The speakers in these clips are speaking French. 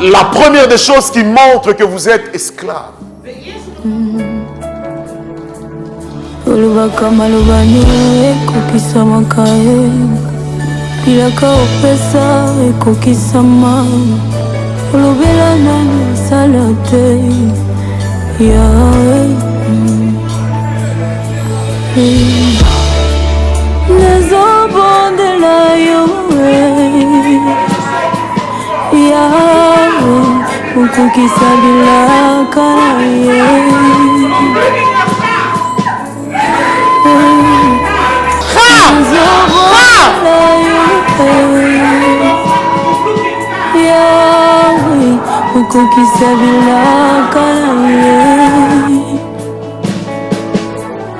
la première des choses qui montre que vous êtes esclave.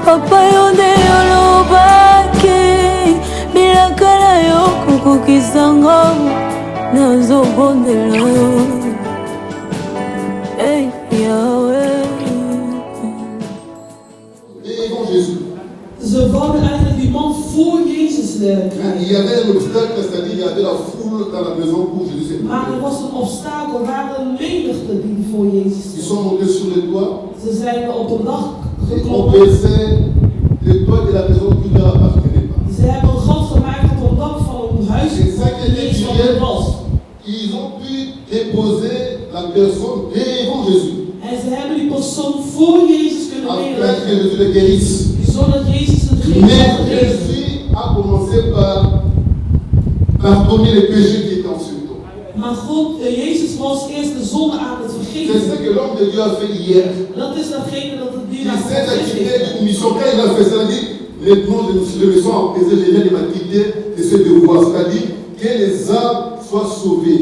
Papa yonde yolobake bilakala yo kukukisanga nazobondela yo. Hey Yahweh. Devant Jésus. Ze wouden eigenlijk die man voor Jezus krijgen. Il y avait un obstacle, c'est-à-dire il y avait la foule dans la maison pour Jésus. Maar er was een obstakel, er waren menigte die voor Jezus Ils sont montés sur le toit. Ze zijn op de dak Et on geklommen. baissait le toit de la maison qui ne leur appartenait pas. Ze hebben een gat gemaakt op het dak van een huis C'est ça qui die était niet van curieux. hen was. Ils ont pu déposer la personne devant Jésus. En ze hebben die persoon voor Jezus kunnen Afin neerleggen, que Jésus le guérisse. zodat Jezus het Mais geest had gegeven. Jésus a commencé par pardonner les péchés qui étaient en ce temps. Maar God, Jezus was eerst de zonde aan het C'est vergeven. ce que l'homme de Dieu a fait hier. Dat is datgene dat het Il dienaar s'est van God acquitté is. d'une mission. Quand il a fait ça, il a dit, maintenant je me sens apaisé, je viens de m'acquitter de ce devoir. C'est-à-dire que les âmes soient sauvées.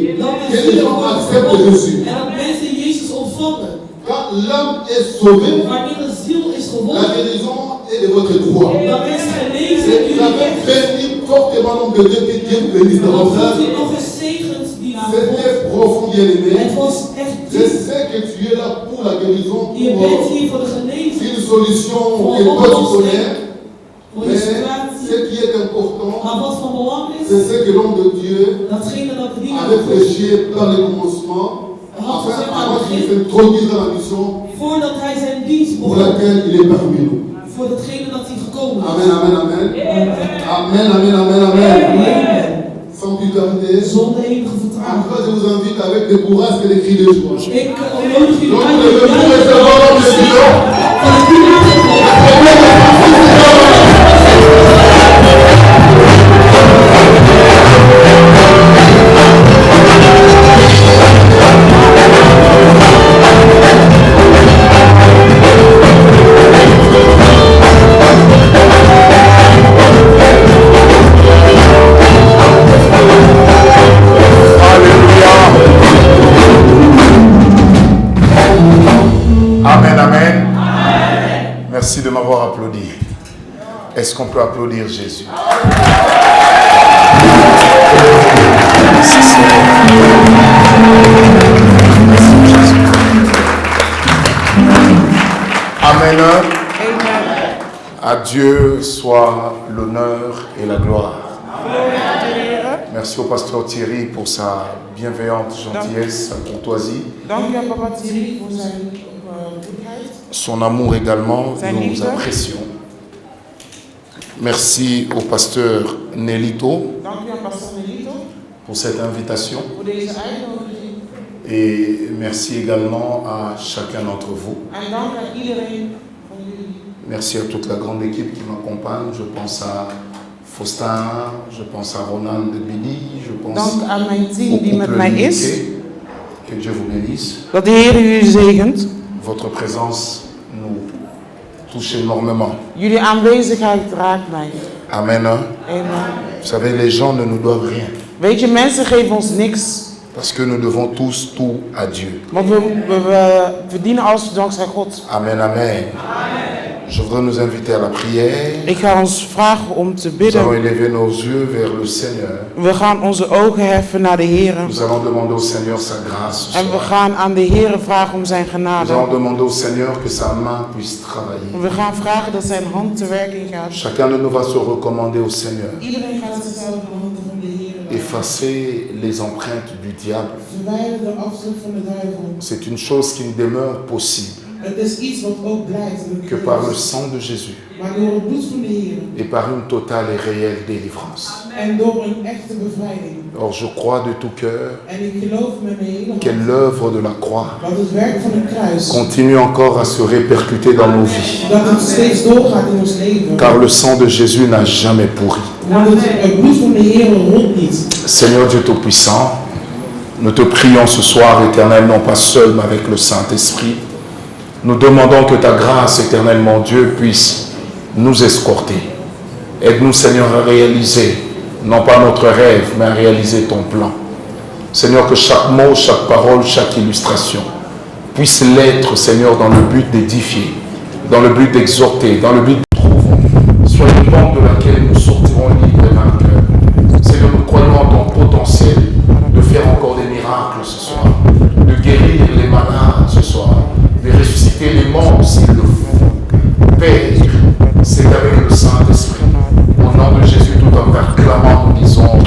Que les gens acceptent Jésus. En dat mensen Jezus ontvangen. Quand l'âme est sauvée, Wanneer de ziel is la gewonnen, guérison est de votre droit. dan is genezen Et jullie j'avais recht. béni fortement l'homme de Dieu, que Dieu vous bénisse Dan voelt davantage. u nog eens zegend dienaar van C'était God. profond, bien-aimé. Het was echt Je diep. sais que tu es là pour la guérison, Je pour bent hier voor de genezing, une solution voor que een toi tu oplossing, connais. voor Mais je ce situatie. qui est important, Maar wat van belang c'est is, ce que l'homme de Dieu datgene dat de dienaar avait van God, prêché par le commencement, avant qu'il s'introduise dans la mission voordat hij zijn dienst pour begon, laquelle il est parmi nous. voor datgene dat hij gekomen is. Amen, amen, amen. Amen, amen, amen, amen. Amen. Sans plus tarder, Zonder enige vertraging. encore je vous invite avec des bourrasques et des cris de joie. Ik nodig jullie Donc, uit nous devons om recevoir l'homme de Dieu. van de dienaar van God. Amen, amen. Merci de m'avoir applaudi. Est-ce qu'on peut applaudir Jésus? Merci Seigneur. Merci Jésus. Amen. À Dieu soit l'honneur et la gloire. Merci au pasteur Thierry pour sa bienveillante gentillesse, sa courtoisie. Dank u aan papa Thierry voor zijn goedheid. Son amour également, Zijn nous liefde. apprécions. Merci au pasteur Nelito Dank u aan pastor Melito pour cette invitation voor deze uitnodiging. et merci également à chacun d'entre vous. En dank aan iedereen van jullie. Merci à toute la grande équipe qui m'accompagne. Je pense à Faustin, je pense à Ronan de Billy, je pense Dank aan mijn au team die met couple mij is. Unité. Que Dieu vous bénisse. Dat de Heer u zegent. Votre présence nous touche énormément. Jullie aanwezigheid raakt mij. Amen. Amen. Vous savez, les gens ne nous doivent rien. Weet je, mensen geven ons niks. Parce que nous devons tous tout à Dieu. Want we verdienen alles dankzij God. Amen, amen. Je voudrais nous inviter à la prière. Ik ga ons vragen om te Nous allons bidden. élever nos yeux vers le Seigneur. We gaan onze ogen heffen naar de Heer. Nous allons demander au Seigneur sa grâce ce En we soir. gaan aan de Heer vragen om zijn Nous allons genade. demander au Seigneur que sa main puisse travailler. We gaan vragen dat zijn hand te werking gaat. Chacun de nous va se recommander au Seigneur Iedereen gaat zichzelf in de handen van de Heer et effacer les empreintes du diable, Verwijder de afdruk van de duivel. c'est une chose qui ne demeure possible Het is iets wat ook blijft. En que par le sang de Jésus maar door het bloed van de Heer. et par une totale et réelle délivrance. En door een echte bevrijding. Or, je crois de tout cœur En ik geloof met mijn hele que hart. l'œuvre de la croix Dat het werk van het kruis. continue encore à se répercuter dans nos vies. Dat het steeds doorgaat in ons leven. Car le sang de Jésus n'a jamais pourri. Want het bloed van de Heer rolt niet. Seigneur Dieu Tout-Puissant, nous te prions ce soir, Éternel, non pas seul, mais avec le Saint-Esprit. Nous demandons que ta grâce, éternel mon Dieu, puisse nous escorter. Aide-nous, Seigneur, à réaliser, non pas notre rêve, mais à réaliser ton plan. Seigneur, que chaque mot, chaque parole, chaque illustration puisse l'être, Seigneur, dans le but d'édifier, dans le but d'exhorter, dans le but de trouver. Soit une bande de laquelle nous sortirons libres et vainqueurs. Seigneur, nous croyons en ton potentiel de faire encore des miracles ce soir, de guérir les malades ce soir, de ressusciter les morts s'il le faut. Père, c'est avec le Saint-Esprit. Au nom de Jésus, tout en acclamant, nous disons Amen.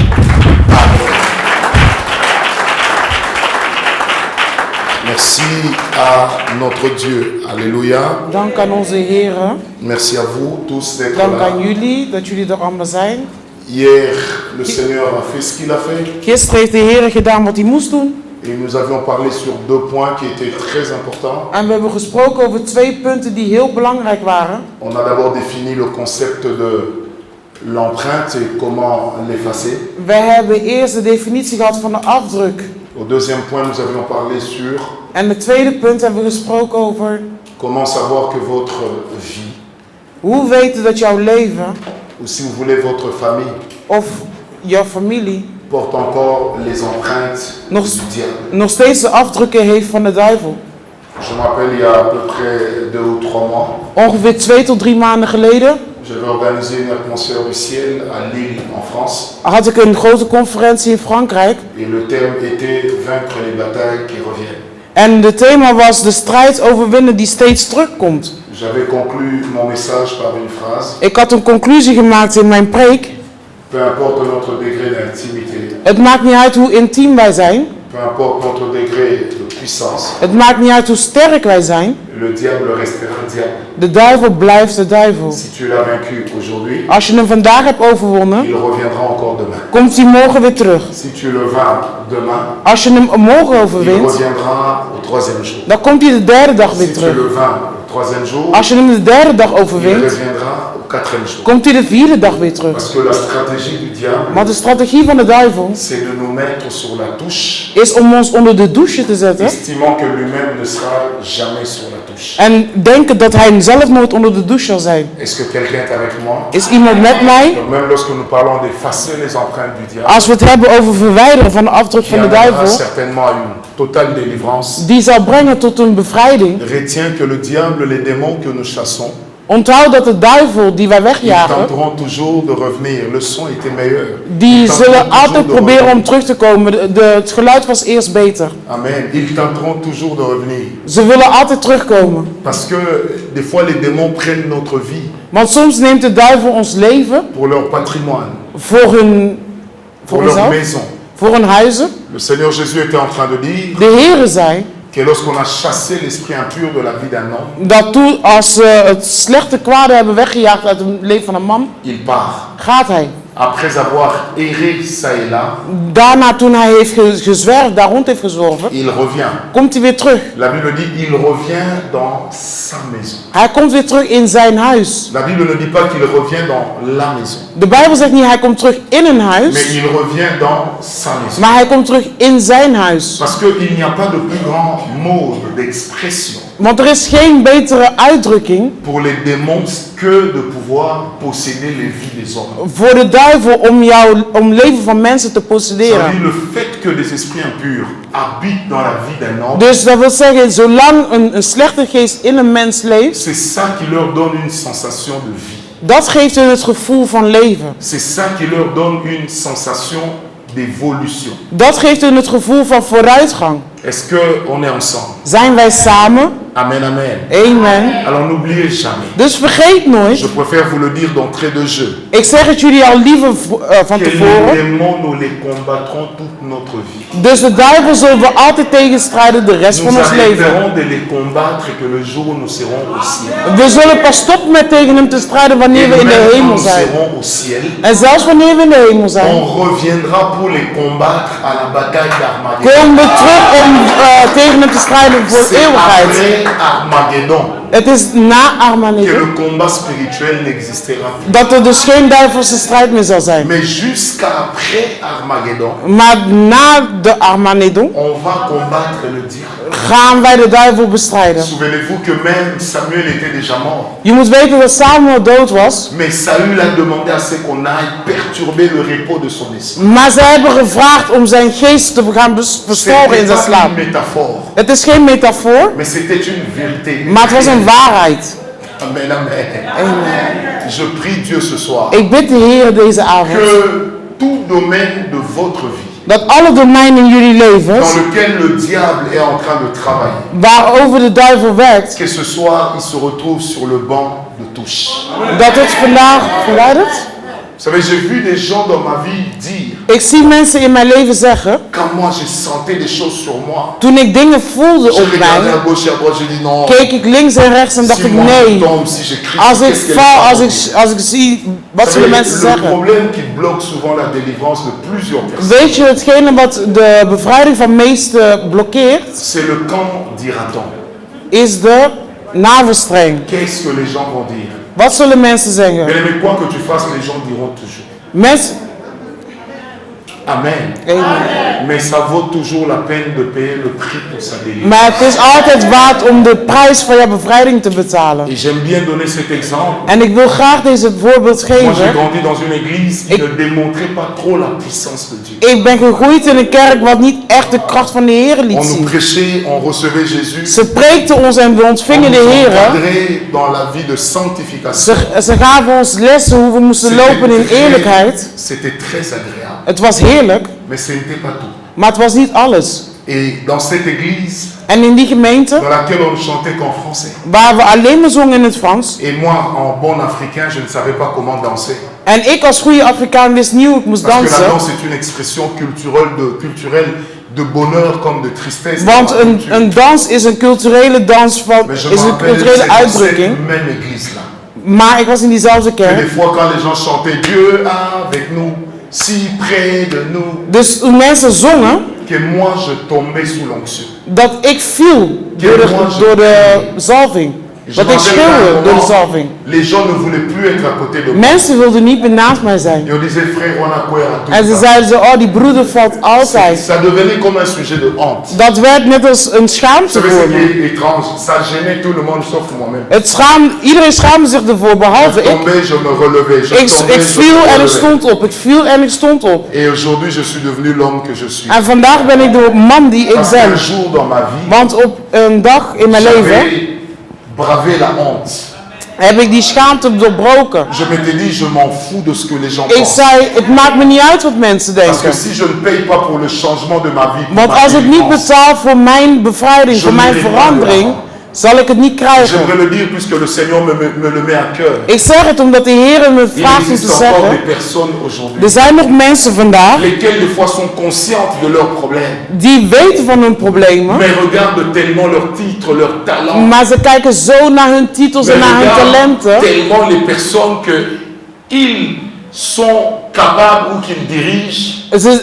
Merci à notre Dieu. Alléluia. Dank aan onze Heer. Merci à vous tous d'être Dank là. aan jullie dat jullie er allemaal zijn. Hier, le Seigneur a fait ce qu'il a fait. Gisteren heeft de Heer gedaan wat hij moest doen. Et nous avions parlé sur 2 points qui étaient très importants. En we hebben gesproken over 2 punten die heel belangrijk waren. On a d'abord défini le concept de l'empreinte et comment l'effacer. We hebben eerst de definitie gehad van de afdruk. Au deuxième point, nous avions parlé sur En het tweede punt hebben we gesproken over comment savoir que votre vie, hoe weten dat jouw leven, ou si vous voulez votre famille, of jouw familie, porte encore les empreintes nog, du diable. nog steeds de afdrukken heeft van de duivel. Je me rappelle, il y a à peu près 2 ou 3 mois, Ongeveer 2 tot 3 maanden geleden j'avais organisé une atmosphère du ciel à Lille, en France. had ik een grote conferentie in Frankrijk. Et le thème était vaincre les batailles qui reviennent. En de thema was de strijd overwinnen die steeds terugkomt. J'avais conclu mon message par une phrase. Ik had een conclusie gemaakt in mijn preek. Peu importe notre degré d'intimité, Het maakt niet uit hoe intiem wij zijn. peu importe notre degré de puissance, Het maakt niet uit hoe sterk wij zijn. le diable restera diable. De duivel blijft de duivel. Si tu l'as vaincu aujourd'hui, Als je hem vandaag hebt overwonnen, il reviendra encore demain. komt hij morgen weer terug. Si tu le vaincre demain, Als je hem morgen il overwint, reviendra au 3e jour. dan komt hij de derde dag weer Si tu terug. le vaincre au 3e jour, Als je hem de derde dag il overwint, reviendra au 4e jour. komt hij de vierde dag weer terug. Parce que la stratégie du diable, Maar de strategie van de duivel c'est de nous mettre sur la touche, is om ons onder de douche te zetten. estimant que lui-même ne sera jamais sur la touche. En denken dat hij zelf nooit onder de douche zal zijn. Est-ce que quelqu'un est avec moi? Is iemand met mij? Donc même lorsque nous parlons d'effacer les empreintes du diable, Als we het hebben over verwijderen van de afdruk qui van de amènera duivel, certainement à une totale délivrance, die zal brengen tot een bevrijding. retiens que le diable, les démons que nous chassons, Onthoud dat de duivel die wij ils wegjagen, tenteront toujours de revenir. Le son était meilleur. die Ils zullen tenteront altijd toujours de proberen om revenir. terug te komen. Het geluid was eerst beter. Amen. Ils tenteront toujours de revenir. Ze willen altijd terugkomen. Parce que des fois les démons prennent notre vie Want soms neemt de duivel ons leven pour leur patrimoine, voor hun, pour voor leur hunzelf, maison. voor hun huizen. Le Seigneur Jésus était en train de dire De Heere zei que lorsqu'on a chassé l'esprit impur de la vie d'un homme, dat toen als ze het slechte kwade hebben weggejaagd uit het leven van een man, il part. gaat hij. Après avoir erré ça et là, Daarna toen hij heeft gezwerfd, daar rond heeft gezworven, il revient. komt hij weer terug. La Bible dit il revient dans sa maison. Hij komt weer terug in zijn huis. La Bible ne dit pas qu'il revient dans la maison, De Bijbel zegt niet hij komt terug in een mais huis, il revient dans sa maison. maar hij komt terug in zijn huis. Parce qu'il n'y a pas de plus grand mode d'expression Want er is geen betere uitdrukking pour les démons que de pouvoir posséder les vies des hommes. voor de duivel om leven van mensen te Ça veut posséderen. dire le fait que les esprits impurs habitent dans la vie d'un homme, Dus dat wil zeggen, zolang een slechte geest in een mens leeft, c'est ça qui leur donne une sensation de vie. dat geeft hun het gevoel van leven. C'est ça qui leur donne une sensation d'évolution. Dat geeft hun het gevoel van vooruitgang. Est-ce qu'on est ensemble? Zijn wij samen? Amen, amen. Amen. Alors n'oubliez jamais. Dus vergeet nooit. Je préfère vous le dire d'entrée de jeu. Ik zeg het jullie al liever van Que tevoren. les démons, nous les combattrons toute notre vie. Dus de duivel zullen we altijd tegenstrijden de rest Nous van ons leven. arrêterons de les combattre que le jour où nous serons au ciel. We zullen pas stoppen met tegen hem te strijden wanneer Et we in même de quand hemel nous zijn. serons au ciel, En zelfs wanneer we in de hemel zijn, on reviendra pour les combattre à la bataille d'Armageddon. komen we terug om tegen hem te strijden voor C'est eeuwigheid. après Armageddon Het is na que Armageddon le combat spirituel n'existera plus. dat er dus geen duivelse strijd meer zal zijn. Mais jusqu'à après Armageddon, Maar na de Armageddon on va combattre le diable. gaan wij de duivel bestrijden. Souvenez-vous que même Samuel était déjà mort. Je moet weten dat Samuel dood was, Mais Saül a demandé à ce qu'on aille perturber le repos de son esprit. maar ze hebben gevraagd om zijn geest te gaan verstoren in zijn C'était slaap. pas une métaphore, Het is geen metafoor, mais c'était une vérité. maar het was een waarheid. Amen, amen. Je prie Dieu ce soir Ik bid de Heer deze avond que tout domaine de votre vie dat alle domeinen in jullie levens, dans lequel le diable est en train de travailler, waarover de duivel werkt, que ce soir il se retrouve sur le banc de touche. dat het vandaag verwijdert. Vous savez, j'ai vu des gens dans ma vie dire, Ik zie mensen in mijn leven zeggen, quand moi j'ai senti des choses sur moi, toen ik dingen voelde je op regardais mij, à gauche et à droite, je dis non, keek ik links en rechts en dacht si ik moi je nee, tombe, si je crie, als ik qu'est-ce qu'elle val, va als dire? ik zie, wat Vous zullen savez, mensen le zeggen? problème qui bloque souvent la délivrance de plusieurs personnes, Weet je, hetgene wat de bevrijding van meesten blokkeert, c'est le camp dira-t-on. is de navelstreng. Qu'est-ce que les gens vont dire? Wat zullen mensen zeggen? Bien aimé, quoi que tu fasses, les gens diront toujours. Mensen, Amen. Amen. Mais ça vaut toujours la peine de payer le prix pour sa délivrance. Maar het is altijd waard om de prijs van jouw bevrijding te betalen. Et j'aime bien donner cet exemple. En ik wil graag deze voorbeeld Moi, j'ai geven. grandi dans une église qui ne démontrait pas trop la puissance de Dieu. Ik ben gegroeid in een kerk wat niet echt de kracht van de Heer liet On nous zien. prêchait, on recevait Jésus. Ze preekten ons en we On ontvingen nous de Heer. encadrait dans la vie de sanctification. Ze gaven ons lessen hoe we moesten lopen in eerlijkheid. C'était très agréable. Het was heerlijk, Mais ce n'était pas tout. maar het was niet alles. Et dans cette église, En in die gemeente, dans laquelle on ne chantait qu'en français. waar we alleen maar zongen in het Frans. Et moi, en bon africain, je ne savais pas comment danser. En ik als goede Afrikaan wist niet hoe ik moest Parce que la dansen. danse est une expression culturelle de bonheur comme de tristesse. Want een dans is een culturele dans van, Mais je is me een rappelle, culturele c'est dans cette uitdrukking. même église-là. Maar ik was in diezelfde Que des kerk. fois, quand les gens chantaient Dieu avec nous, si près de nous, Dus toen mensen zongen, que moi je tombais sous l'onction. dat ik viel door de zalving. Je Dat me ik rappelle qu'à un schreeuwde door de moment, zalving. les gens ne voulaient plus être à côté de moi. Mensen wilden niet meer naast mij zijn. Et on disait frère, on a quoi à tout En ze ça. zeiden zo, oh die broeder valt altijd. Ça devenait comme un sujet de honte. Dat werd net als een Vous schaamte savez voor ce qui me. est étrange? Ça gênait tout le monde sauf moi-même. Iedereen schaamde zich ervoor, Je behalve ik. tombais, je me relevais. Je Ik tombais, je viel me en ik relevais. stond op. Ik viel en ik stond op. Et aujourd'hui, je suis devenu l'homme que je suis. En vandaag ben ik de man die ik Parce ben. qu'un jour dans ma vie, Want op een dag in mijn leven j'avais bravé la honte. heb ik die schaamte doorbroken. Je m'étais dit, je m'en fous de ce que les gens Ik pensent. zei, het maakt me niet uit wat mensen Parce que denken. si je ne paye pas pour le changement de ma vie, pour Want ma als ik niet délivrance, betaal voor mijn bevrijding, voor mijn verandering, zal ik het niet krijgen. j'aimerais le dire puisque le Seigneur me le met à cœur. Ik zeg het omdat de Heer me Il vraagt om te existe encore zeggen. des personnes aujourd'hui, Er zijn nog mensen vandaag lesquelles des fois sont conscientes de leurs problèmes, die weten van hun problemen. mais regardent tellement leurs titres, leurs talents, Maar ze kijken zo naar hun titels mais en naar hun regardent talenten. tellement les personnes que ils sont capables ou qu'ils dirigent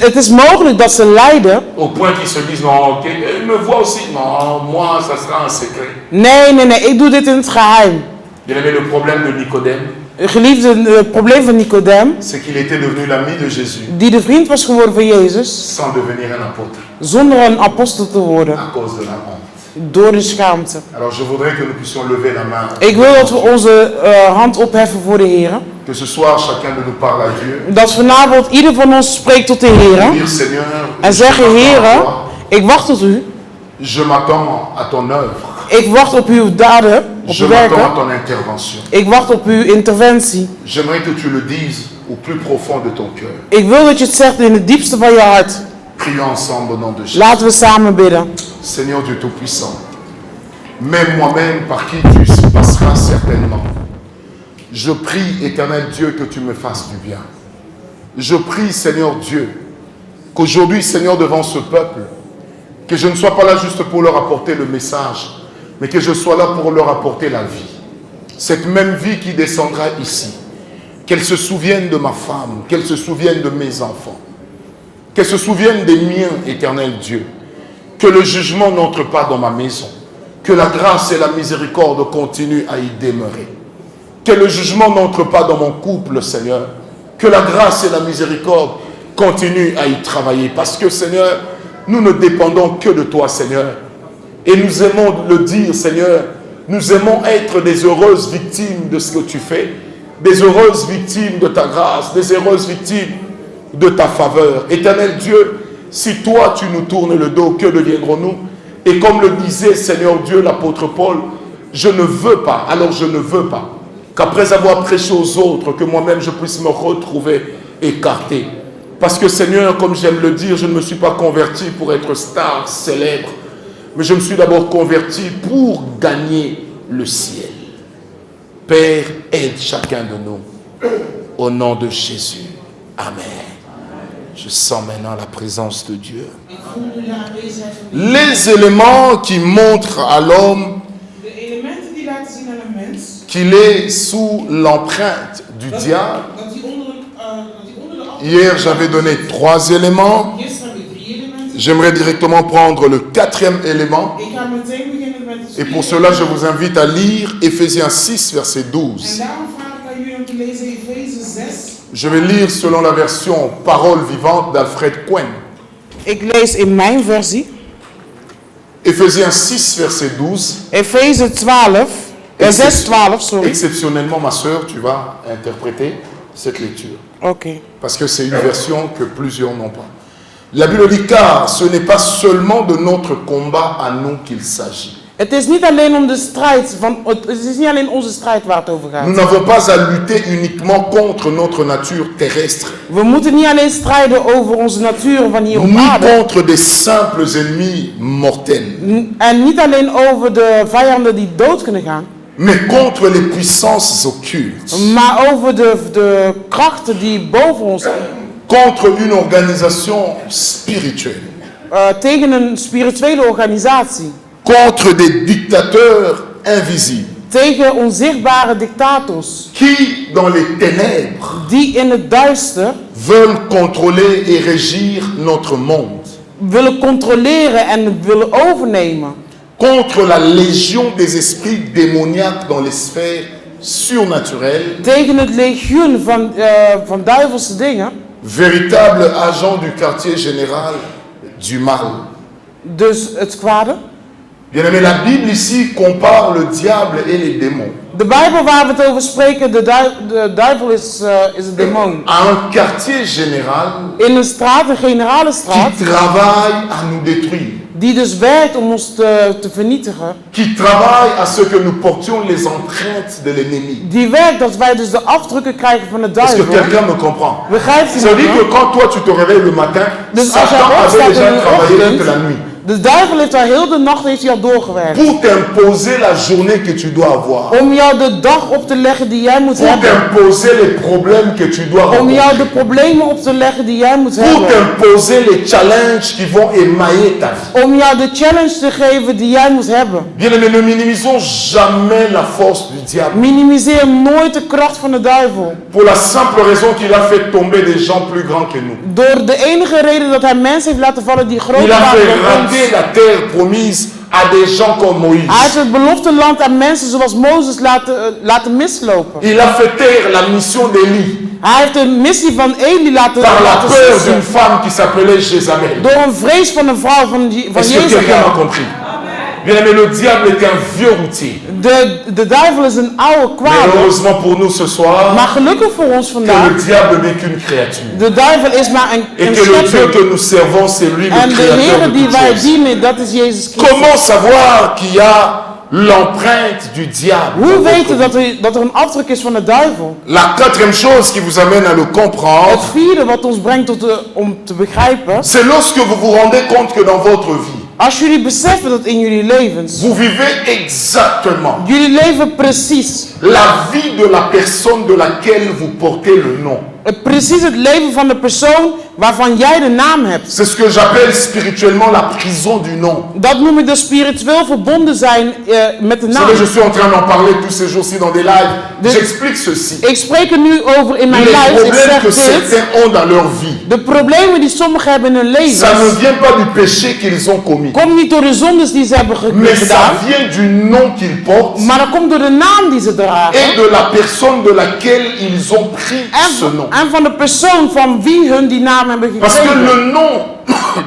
Het is mogelijk dat ze lijden. au point qu'ils se disent non, ok, il me voit aussi, non, moi ça sera un secret. Nee, ik doe dit in het geheim. Bien aimé, le problème de Nicodème, Geliefde, het probleem van Nicodem, c'est qu'il était devenu l'ami de Jésus die de vriend was geworden van Jezus, sans devenir un apôtre zonder een apostel te worden, à cause de la honte. door de schaamte. Alors je voudrais que nous puissions lever la main. Ik wil dat we onze hand opheffen voor de Heer. Que ce soir chacun de nous parle à Dieu. Dat vanavond ieder van ons spreekt tot de Heer. Dire Seigneur, En je zeggen, m'attends à Heer, toi. ik wacht op u. Je m'attends à ton œuvre. Ik wacht op uw daden, op Je uw m'attends à werken. ton intervention. Ik wacht op uw interventie. J'aimerais que tu le dises au plus profond de ton cœur. Ik wil dat je het zegt in het diepste van je hart. Prions ensemble au nom de Jésus. Laten we samen bidden. Seigneur Dieu Tout-Puissant, mais moi-même par qui tu passeras certainement. Je prie, éternel Dieu, que tu me fasses du bien. Je prie, Seigneur Dieu, qu'aujourd'hui, Seigneur, devant ce peuple, que je ne sois pas là juste pour leur apporter le message, mais que je sois là pour leur apporter la vie. Cette même vie qui descendra ici. Qu'elle se souvienne de ma femme, qu'elle se souvienne de mes enfants, qu'elle se souvienne des miens, éternel Dieu. Que le jugement n'entre pas dans ma maison, que la grâce et la miséricorde continuent à y demeurer. Que le jugement n'entre pas dans mon couple, Seigneur. Que la grâce et la miséricorde continuent à y travailler. Parce que, Seigneur, nous ne dépendons que de toi, Seigneur. Et nous aimons le dire, Seigneur, nous aimons être des heureuses victimes de ce que tu fais, des heureuses victimes de ta grâce, des heureuses victimes de ta faveur. Éternel Dieu, si toi tu nous tournes le dos, que deviendrons-nous? Et comme le disait, Seigneur Dieu, l'apôtre Paul, je ne veux pas, alors je ne veux pas, qu'après avoir prêché aux autres, que moi-même je puisse me retrouver écarté. Parce que Seigneur, comme j'aime le dire, je ne me suis pas converti pour être star, célèbre, mais je me suis d'abord converti pour gagner le ciel. Père, aide chacun de nous, au nom de Jésus. Amen. Je sens maintenant la présence de Dieu. Les éléments qui montrent à l'homme qu'il est sous l'empreinte du diable. Hier, j'avais donné 3 éléments. J'aimerais directement prendre le 4e élément. Et pour cela, je vous invite à lire Éphésiens 6, verset 12. Je vais lire selon la version Parole vivante d'Alfred Cohen. Ik lees in mijn versie. Éphésiens 6, verset 12. Efeze 12, 6, 12, sorry. Exceptionnellement, ma soeur, tu vas interpréter cette lecture. Ok. Parce que c'est une version que plusieurs n'ont pas. La Bible dit, car ce n'est pas seulement de notre combat à nous qu'il s'agit. Het is niet alleen om de strijd van, het is niet alleen onze strijd waar het over gaat. Nous n'avons pas à lutter uniquement contre notre nature terrestre. We moeten niet alleen strijden over onze natuur van hier op Ni aarde. contre des simples ennemis mortels. En niet alleen over de vijanden die dood kunnen gaan. Mais contre les puissances occultes. Maar over de krachten die boven ons zijn. Contre une organisation spirituelle. Tegen een spirituele organisatie. Contre des dictateurs invisibles. Tegen onzichtbare dictators. Qui, dans les ténèbres, Die in het duister veulent contrôler et régir notre monde. willen controleren en het willen overnemen. Contre la légion des esprits démoniaques dans les sphères surnaturelles. Tegen het legioen van duivelse dingen. Véritable agent du quartier général du mal. Dus het kwade. Bien-aimé, la Bible ici compare le diable et les démons. De Bijbel waar we het over spreken, de duivel is een demon. À un quartier général In een straat, een generale straat, qui travaille à nous détruire. die dus werkt om ons te vernietigen. Qui travaille à ce que nous portions les empreintes de l'ennemi. Die werkt dat wij dus de afdrukken krijgen van de Est-ce que duivel. quelqu'un me comprend? Begrijpt u Ça veut dire que me? quand toi tu te réveilles le matin, Dus als jij Satan avait opstaat déjà in de travaillé toute ochtend, la nuit. de duivel heeft al heel de nacht heeft hij al doorgewerkt. Pour t'imposer la journée que tu dois avoir. Om jou de dag op te leggen die jij moet Pour hebben. t'imposer les problèmes que tu dois Om rencontrer. jou de problemen op te leggen die jij moet Pour hebben. t'imposer les challenges qui vont émailler ta vie. Om jou de challenge te geven die jij moet hebben. Bien-aimés, ne minimisons jamais la force du diable. Minimiseer nooit de kracht van de duivel. Pour la simple raison qu'il a fait tomber des gens plus grands que nous. Door de enige reden dat hij mensen heeft laten vallen die groter Il a waren fait dan ons. rater la terre promise à des gens comme Hij Moïse. heeft het beloofde land aan mensen zoals Mozes laten mislopen. Il a fait taire la mission d'Élie Hij heeft de missie van Eli laten par la peur sissen. d'une femme qui s'appelait Jézabel. Door een vrees van een vrouw van Est-ce que quelqu'un m'a Jezebel. compris? Bien-aimé, le diable est un vieux routier. De duivel is een oude Mais kwade. heureusement pour nous ce soir, Maar gelukkig voor ons que vandaag, le diable n'est qu'une créature. de duivel is maar Et een que le Dieu schepper. que nous servons, c'est lui En le de créateur Heer de die toutes wij choses. dienen, dat is Jezus Christus. Comment savoir qu'il y a l'empreinte du diable? Hoe dans votre weten vie? dat er een afdruk is van de duivel? La quatrième chose qui vous amène à le comprendre, Het vierde wat ons brengt om te begrijpen, c'est lorsque vous vous rendez compte que dans votre vie, Als jullie beseffen dat in jullie levens, vous vivez exactement jullie leven precies, la vie de la personne de laquelle vous portez le nom. precies het leven van de persoon waarvan jij de naam hebt. C'est ce que j'appelle spirituellement la prison du nom. Dat noem ik dus spiritueel verbonden zijn met de Vous naam. savez, je suis en train d'en parler tous ces jours-ci dans des lives. J'explique ceci. Ik spreek er nu over in mijn Les lijst. Ik problèmes que zeg dit. certains ont dans leur vie, De problemen die sommigen hebben in hun ça leven, ne vient pas du péché qu'ils ont commis, komt niet door de zondes die ze hebben mais gedaan, ça vient du nom qu'ils portent maar dat komt door de naam die ze dragen. et de la personne de laquelle ils ont pris ce nom. En van de persoon van wie hun die naam hebben Parce que gekregen. le nom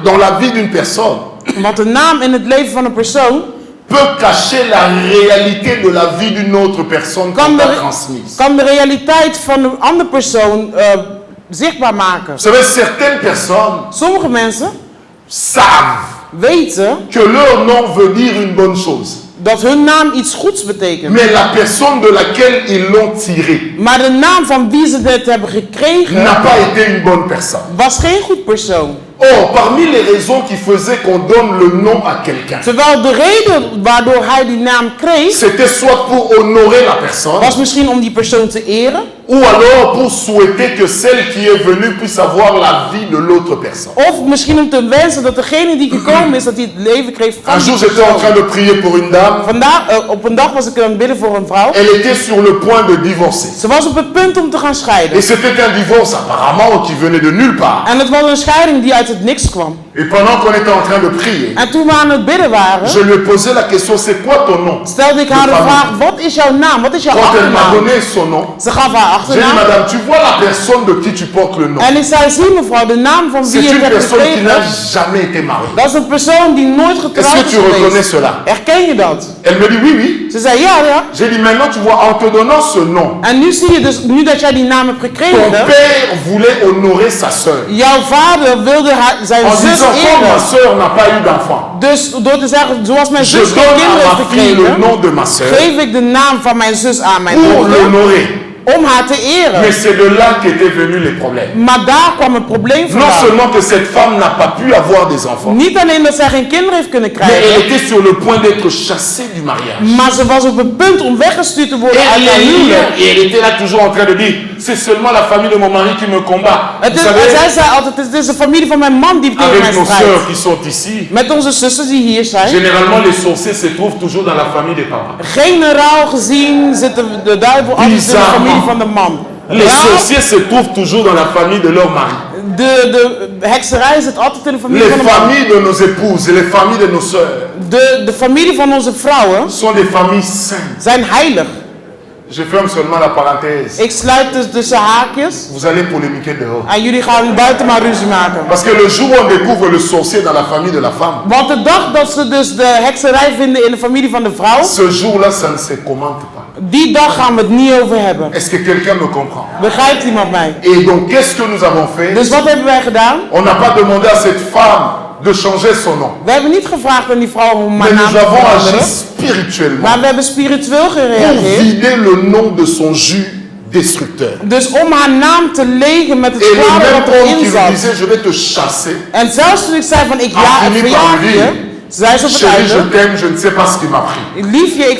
dans la vie d'une personne Want de naam in het leven van een persoon peut cacher la réalité de la vie d'une autre personne qu'on a transmise. kan de realiteit van een andere persoon zichtbaar maken. Vous savez, certaines personnes Sommige mensen savent weten que leur nom veut dire une bonne chose. dat hun naam iets goeds betekent. Mais la personne de laquelle ils l'ont tiré Maar de naam van wie ze dit hebben gekregen n'a pas été une bonne personne. was geen goed persoon. Or, parmi les raisons qui faisaient qu'on donne le nom à quelqu'un, Terwijl de reden waardoor hij die naam kreeg c'était soit pour honorer la personne, was misschien om die persoon te eren. ou alors pour souhaiter que celle qui est venue puisse avoir la vie de l'autre personne. Of misschien om te wensen dat degene die gekomen is, dat hij het leven kreeg van Un die jour, j'étais en train persoon. de prier pour une dame. Op een dag was ik aan het bidden voor een vrouw. Elle était sur le point de divorcer. Ze was op het punt om te gaan scheiden. Et c'était un divorce apparemment qui venait de nulle part. En het was een scheiding die uit het niks kwam. Et pendant qu'on était en train de prier, En toen we aan het bidden waren, je lui ai posé la question, c'est quoi ton nom? stelde ik haar de vraag, wat is jouw naam? Wat is jouw Quand elle m'a achternaam? donné son nom, Ze gaf haar j'ai dit, achternaam. madame, tu vois la personne de qui tu portes le nom. En ik zei, zie mevrouw, de naam van C'est wie je une het hebt personne qui n'a gekregen, jamais été mariée. dat is een persoon die nooit Est-ce getrouwd que is tu reconnais geweest. cela? Herken je dat? Elle me dit oui, oui. Ze zei, ja. J'ai dit, maintenant tu vois, en te donnant ce nom, En nu zie je dus, nu dat jij die naam hebt ton gekregen, père voulait honorer sa sœur. jouw vader wilde zijn En zus disant, comme ma eren. sœur n'a pas eu d'enfant, Dus door te zeggen, zoals mijn je zus donne geen kinderen à heeft ma fille le gekregen, nom de ma sœur geef ik de naam van mijn zus aan mijn pour dochter, l'honorer. om haar te eren. Mais c'est de là qu'étaient venus les problèmes. Maar daar kwam het probleem Non vandaan. seulement que cette femme n'a pas pu avoir des enfants, Niet alleen dat zij geen kinderen heeft kunnen mais elle krijgen, était sur le point d'être chassée du mariage. maar ze was op het punt om weggestuurd te Et worden uit haar huwelijk. elle était là toujours en train de dire, c'est seulement la famille de mon mari qui me combat. Vous savez, Zij zei altijd, het is de familie van mijn man die tegen mij avec nos strijdt. sœurs qui sont ici, Met onze zusters die hier zijn. généralement les sorciers se trouvent toujours dans la famille des papas. Generaal gezien zit de duivel altijd in de Bizarrement. familie van de man. Les Raar, sorciers se trouvent toujours dans la famille de leur mari. de hekserij zit altijd in de familie Les van de man. familles de nos épouses et les familles de nos sœurs De familie van onze vrouwen sont des familles saintes. zijn heilig. Je ferme seulement la parenthèse. Ik sluit dus tussen haakjes Vous allez polémiquer dehors. en jullie gaan buiten maar ruzie maken. Parce que le jour où on découvre le sorcier dans la famille de la femme, Want de dag dat ze dus de hekserij vinden in de familie van de vrouw, ce jour-là, ça ne se commente pas. die dag gaan we het niet over hebben. Est-ce que quelqu'un me comprend? Begrijpt iemand mij? Et donc, qu'est-ce que nous avons fait? Dus wat hebben wij gedaan? On n'a pas demandé à cette femme de changer son nom. We hebben niet gevraagd aan die vrouw om Mais haar naam nous te avons agi veranderen. spirituellement Maar we hebben spiritueel pour gereageerd. vider le nom de son jus destructeur. Dus om haar naam te legen met het Et le kwade même wat homme qui erin lui zat. disait, je vais te chasser. En zelfs toen ik zei van ik fini par verjaag lui je, dire, zei ze op het Chérie, je einde, t'aime, je ne sais pas ce qui m'a pris. liefje, ik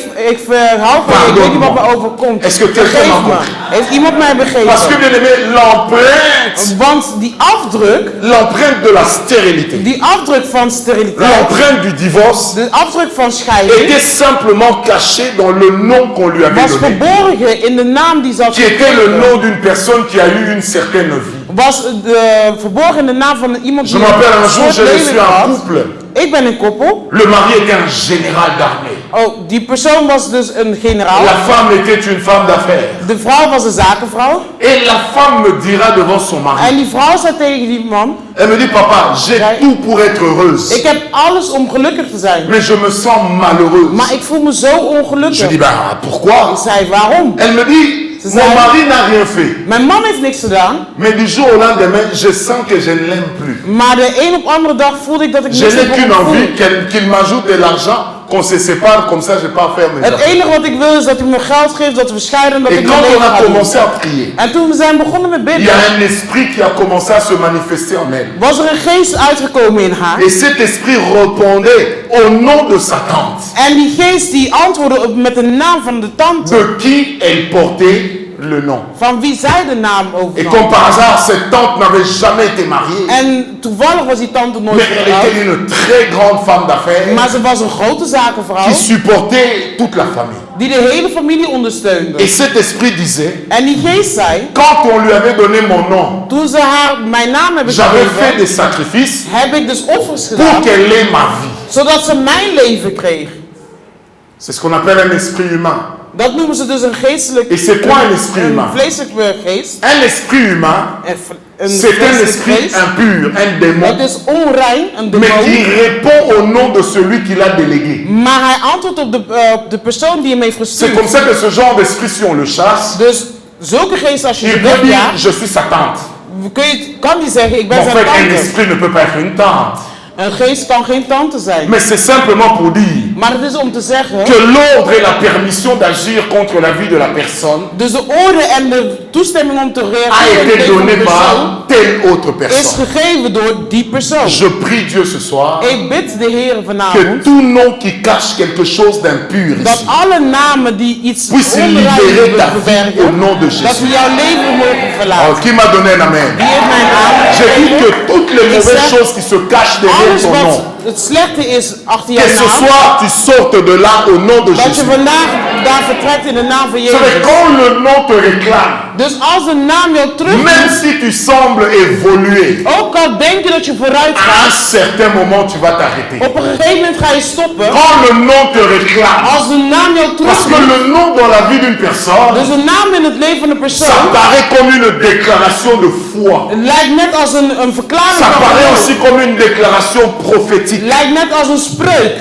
hou van je, ik weet niet wat me Pardonne-moi. overkomt. Est-ce que quelqu'un Vergeef m'a me. compris? Heeft iemand mij Parce que begrepen? bien aimé, l'empreinte, Want die l'empreinte de la stérilité, van steriliteit, l'empreinte du divorce de afdruk van scheiding, était simplement cachée dans le nom qu'on lui avait was donné, verborgen in de naam die ze had qui était le gekregen. nom d'une personne qui a eu une certaine vie. Was verborgen in de naam van iemand Je die m'appelle un een jour, soort j'ai reçu leven un had. couple. Ik ben een koppel. Le mari était un général d'armée. Oh, die persoon was dus een generaal. La femme était une femme d'affaires. De vrouw was een zakenvrouw. Et la femme me dira devant son mari, En die vrouw zei tegen die man, elle me dit, papa, j'ai Jij- tout pour être heureuse, ik heb alles om gelukkig te zijn. mais je me sens malheureuse. Maar ik voel me zo ongelukkig. Je dis, ben pourquoi? Ik zei, waarom? Elle me dit, C'est mon ça. mari n'a rien fait, Mijn man heeft niks gedaan. mais du jour au lendemain, je sens que je ne l'aime plus. Maar de een op andere dag voelde ik dat ik Je niks n'ai meer qu'une kon envie voelen. qu'il m'ajoute de l'argent qu'on se sépare, comme ça je pars faire mes Het affaires. enige wat ik wil is dat u me geld geeft, dat we scheiden, dat Et ik quand mijn on leven a ga doen. commencé à prier, En toen we zijn begonnen met il y bidden, a un esprit qui a commencé à se manifester en elle. was er een geest uitgekomen in haar. Et cet esprit répondait au nom de sa tante, En die geest die antwoordde met de naam van de tante, de qui elle portait le nom. van wie zij de naam Et comme overnam. par hasard, cette tante n'avait jamais été mariée, En toevallig was die tante nooit mais elle était getrouwd. une très grande femme d'affaires Maar ze was een grote zakenvrouw qui supportait toute la famille. die de hele familie ondersteunde. Et cet esprit disait, En die geest zei, quand on lui avait donné mon nom, toen ze haar mijn naam hebben j'avais fait gegeven, des sacrifices heb ik dus offers pour gedaan, qu'elle ait ma vie. zodat ze mijn leven kreeg. C'est ce qu'on appelle un esprit humain. Dat noemen ze dus een geestelijk, Et c'est quoi un esprit een humain? vleeselijke geest. Un esprit humain, Een c'est un vleeselijke esprit geest. impur, un démon, Het is onrein, een mais qui demon. répond au nom de celui qui l'a délégué. Maar hij antwoordt op de persoon die hem heeft C'est comme gestuurd. ça que ce genre d'esprit, si on le chasse, Dus zulke geest als je ze il peut dire, wegjaagt, je suis sa tante. kan die zeggen, ik Mais ben en zijn fait, un tante. esprit ne peut pas être une tante. Een geest kan geen tante zijn. Mais c'est simplement pour dire Maar het is om te zeggen, que l'ordre et la permission d'agir contre la vie de la personne dus de orde en de toestemming om te a reageren in été het leven van donné de persoon par telle autre is personne. gegeven door die persoon. Je prie Dieu ce soir Ik bid de Heer que vanavond tout nom qui cache quelque chose d'impur dat ici alle namen die iets puisse onrein libérer willen ta vie au verbergen, nom de dat Jésus. we jouw leven mogen Oh, verlaten. qui m'a donné un amen? Die heeft mijn naam J'ai dit gegeven. que toutes les mauvaises choses qui se cachent derrière Alles ton wat nom, het slechte is achter que jouw ce naam, soir tu sortes de là au nom de dat je Jésus. vandaag daar vertrekt in de naam van Vous savez, Jezus. quand le nom te réclame, Dus als de naam jou même terug, si tu sembles évoluer, ook al denk je dat je vooruit à un gaat, certain moment tu vas t'arrêter. op een gegeven moment ga je stoppen. Quand le nom te réclame, Als de naam jou parce que terug, le nom dans la vie d'une personne, dus een naam in het leven van een ça persoon, paraît comme une déclaration de foi. het lijkt net als een verklaring Ça van paraît geloof. aussi comme une déclaration prophétique. Het lijkt net als een spreuk.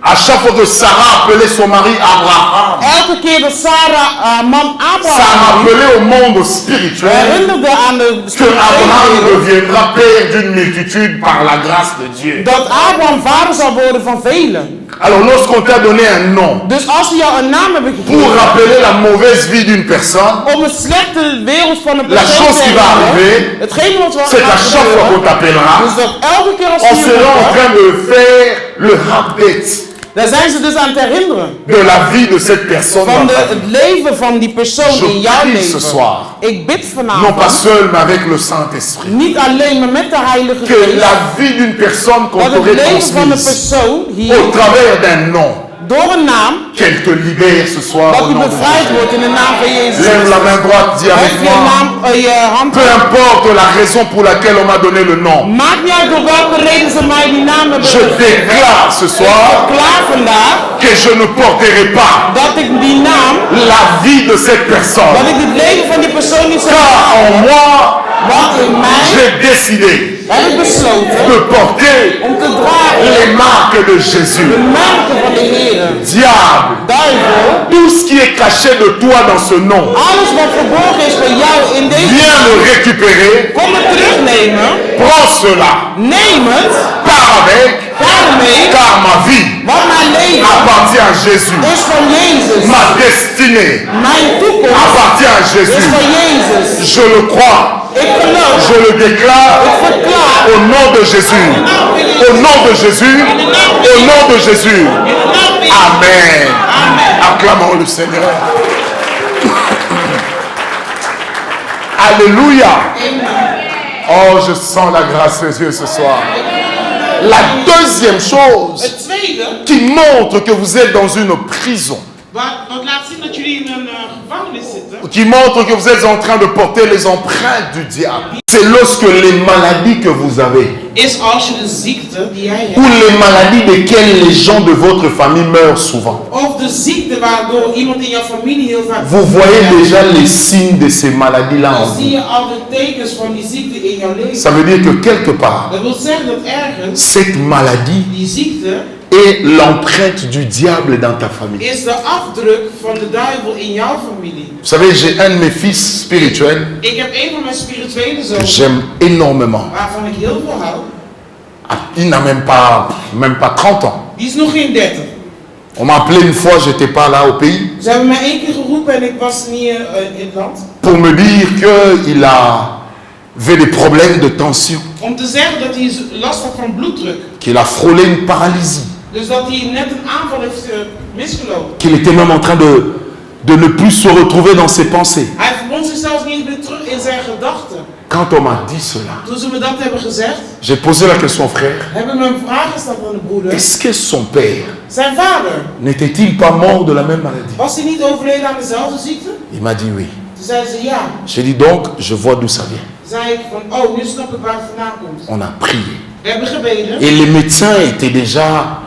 À chaque fois que Sarah appelait son mari Abraham, Elke keer dat Sarah haar man ça Abraham rappelait au monde spirituel herinnerde aan de que Abraham spirituele wereld, deviendra père d'une multitude par la grâce de Dieu. dat Abraham vader zal worden van velen. Alors lorsqu'on t'a donné un nom Dus als ze jou een naam hebben pour gegeven, rappeler la mauvaise vie d'une personne, om het slechte wereld van een La persoon chose te qui va herinneren, arriver, hetgeen wat wel c'est qu'à gaat chaque fois qu'on gebeuren, t'appellera, dus dat elke keer als on ze je sera en roepen, train de faire le update daar zijn ze dus aan het herinneren. de la vie de cette personne. Van dans ta vie. het leven van die persoon Je in jouw prie ce leven. soir, Ik bid non pas vanavond, seul, mais avec le Saint-Esprit, niet alleen maar met de Heilige que Geest, la vie d'une personne qu'on dat het t'aurait leven van de transmise persoon hier, au travers d'un nom, door een naam, qu'elle te libère ce soir dat au u nom de bevrijd Jésus. wordt in de naam van Jezus. Lève la main droite, dis avec Hef je, moi. je hand Peu op. importe la raison pour laquelle on m'a donné le nom, Maakt niet uit door welke reden ze mij die naam hebben je gegeven. déclare ce soir Klaar vandaag que je ne porterai pas dat ik die naam, la vie de cette dat personne. ik het leven van die persoon niet zal Car en houden. moi, Want in mij j'ai décidé heb ik besloten de porter om te dragen les marques de de Jésus. merken van de Heer. Diable, Duivel, tout ce qui est caché de toi dans ce nom, alles wat verborgen is van jou in deze viens naam, le récupérer, kom het terugnemen. prends cela, Neem het, pars avec, ga ermee, car ma vie want mijn leven appartient à Jésus. is van Jezus. Ma destinée Mijn toekomst appartient à is Jésus. van Jezus. Je le crois, Ik geloof, je le déclare ik verklaar, au nom de Jésus. Au nom de Jésus, au nom de Jésus. Amen. Acclamons le Seigneur. Alléluia. Oh, je sens la grâce de Dieu ce soir. La deuxième chose Het tweede, qui montre que vous êtes dans une prison, wat laat zien dat jullie in een gevangenis zitten, qui montre que vous êtes en train de porter les empreintes du diable, c'est lorsque les maladies que vous avez, is als je de ziekte die jij ou hebt, les maladies desquelles les gens de votre famille meurent souvent. of de ziekte waardoor iemand in jouw familie heel vaak Vous voyez déjà les signes de ces maladies-là en dan zie vous. je al de tekens van die ziekte in jouw leven. Ça veut dire que quelque part, Dat wil zeggen dat ergens cette maladie die ziekte est l'empreinte du diable dans ta famille. is de afdruk van de duivel in jouw familie. Vous savez, j'ai un de mes fils spirituels Ik heb een van mijn spirituele que zoons, j'aime énormément. waarvan ik heel veel hou. Il n'a même pas 30 ans. Die is nog geen 30. On m'a appelé une fois, j'étais pas là au pays, Ze hebben mij 1 keer geroepen en ik was niet in het land. pour me dire qu'il avait des problèmes de tension, Om te zeggen dat hij last had van bloeddruk. qu'il a frôlé une paralysie, Dus dat hij net een aanval heeft misgelopen. qu'il était même en train de ne plus se retrouver dans ses pensées. Hij vond zich zelfs niet meer terug in zijn gedachten. Quand on m'a dit cela, Toen ze me dat hebben gezegd, j'ai posé la question, frère, hebben me een vraag gesteld aan de broeder. est-ce que son père Zijn vader, n'était-il pas mort de la même maladie? was hij niet overleden aan dezelfde ziekte? Il m'a dit oui. Toen zei ze ja. J'ai dit donc, je vois d'où ça vient. Zei ik van, oh, nu snap ik waar het vandaan komt. On a prié. We hebben gebeden. Et les médecins étaient déjà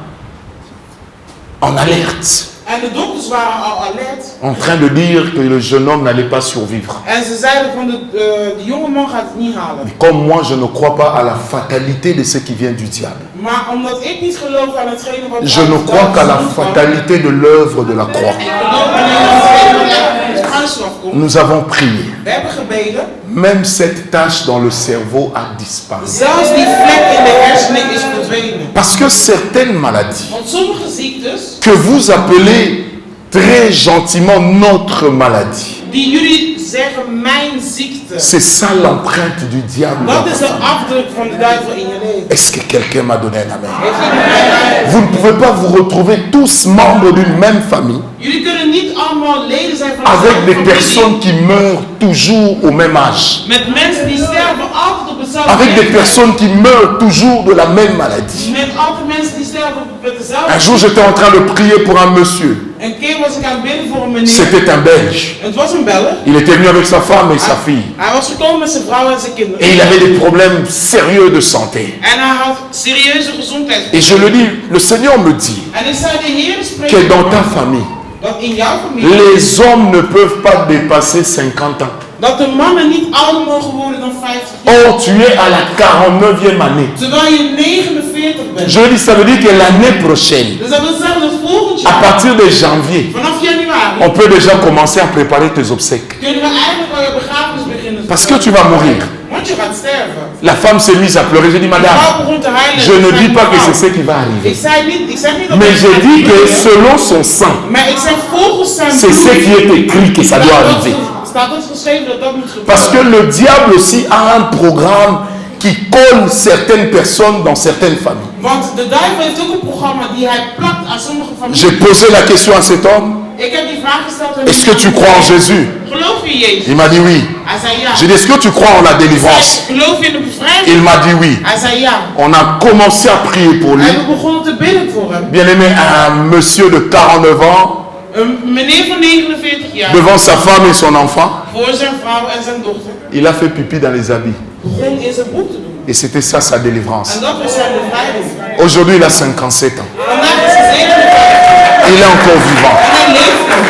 en alerte, En de dokters waren al alert. en train de dire que le jeune homme n'allait pas survivre. En ze zeiden van, de jonge man gaat het niet halen. Comme moi, je ne crois pas à la fatalité de ce qui vient du diable. Maar omdat ik niet geloof aan hetgene wat Je ne crois qu'à la fatalité de l'œuvre de la croix. Ik geloof alleen aan hetgene wat uit de kruisslag komt. Nous avons prié. We hebben gebeden. Même cette tache dans le cerveau a disparu. Zelfs die vlek in de hersenen is verdwenen. Parce que certaines maladies Want sommige ziektes, que vous appelez très gentiment notre maladie, die jullie zeggen mijn ziekte, c'est ça l'empreinte du diable. dat is de afdruk van de duivel in je leven. Est-ce que quelqu'un m'a donné un amen? Heeft iemand mij- Vous ne pouvez pas vous retrouver tous membres d'une même famille Jullie kunnen niet allemaal leden zijn van avec dezelfde des familie. personnes qui meurent toujours au même âge, Met mensen die sterven altijd op hetzelfde avec des leeftijd. personnes qui meurent toujours de la même maladie. Met altijd mensen die sterven met dezelfde. Un jour, j'étais en train de prier pour un monsieur. Een keer was ik aan het bidden voor een meneer. C'était un Belge. Het was een Belg. Il était venu avec sa femme et sa fille. Hij was gekomen met zijn vrouw en zijn kinderen. Et il avait des problèmes sérieux de santé. En hij had serieuze gezondheidsproblemen. Et je le dis, le Seigneur me dit En ik zei, de Heer spreekt que dans ta famille, dat in jouw familie, les hommes ne peuvent pas dépasser 50 ans. dat de mannen niet ouder mogen worden dan 50 jaar. Or, tu es à la 49e année. Terwijl je 49 bent. Je dis, ça veut dire que l'année prochaine, Dus dat wil zeggen dat volgend à jaar, partir de janvier, vanaf januari, on peut déjà commencer à préparer tes obsèques. kunnen we eigenlijk al je begrafenis beginnen. te Parce que tu plannen. vas mourir. Want je gaat sterven. La femme s'est mise à pleurer. Je dis, De vrouw madame, begon te huilen. je ne Ik dis zei, pas que "Mevrouw, c'est ce qui va arriver. Ik zeg niet dat Mais het je gaat dis que gebeuren. selon son sang, Maar ik zeg volgens zijn c'est ce qui est écrit que ça doit arriver. staat het geschreven dat dat moet gebeuren. Parce que le diable aussi a un programme qui colle certaines personnes dans certaines familles. Want de duivel heeft ook een programma die hij plakt aan sommige families. J'ai posé la question à cet homme, Ik heb die vraag gesteld aan est-ce que tu crois en Jésus? Geloof je in Jezus? Il m'a dit oui. Hij zei ja. J'ai dit, est-ce que tu crois en la délivrance? Geloof je in de bevrijding? Il m'a dit oui. Hij zei ja. On a commencé à prier pour lui. En we begonnen te bidden voor hem. Bien aimé, un monsieur de 49 ans, Een meneer van 49 jaar, devant sa femme et son enfant, voor zijn vrouw en zijn dochter, il a fait pipi dans les habits. begon in zijn broek te doen. Et c'était ça sa délivrance. En dat was zijn bevrijding. Aujourd'hui, il a 57 ans. Vandaag is hij 57 Il est encore vivant. en hij leeft nog.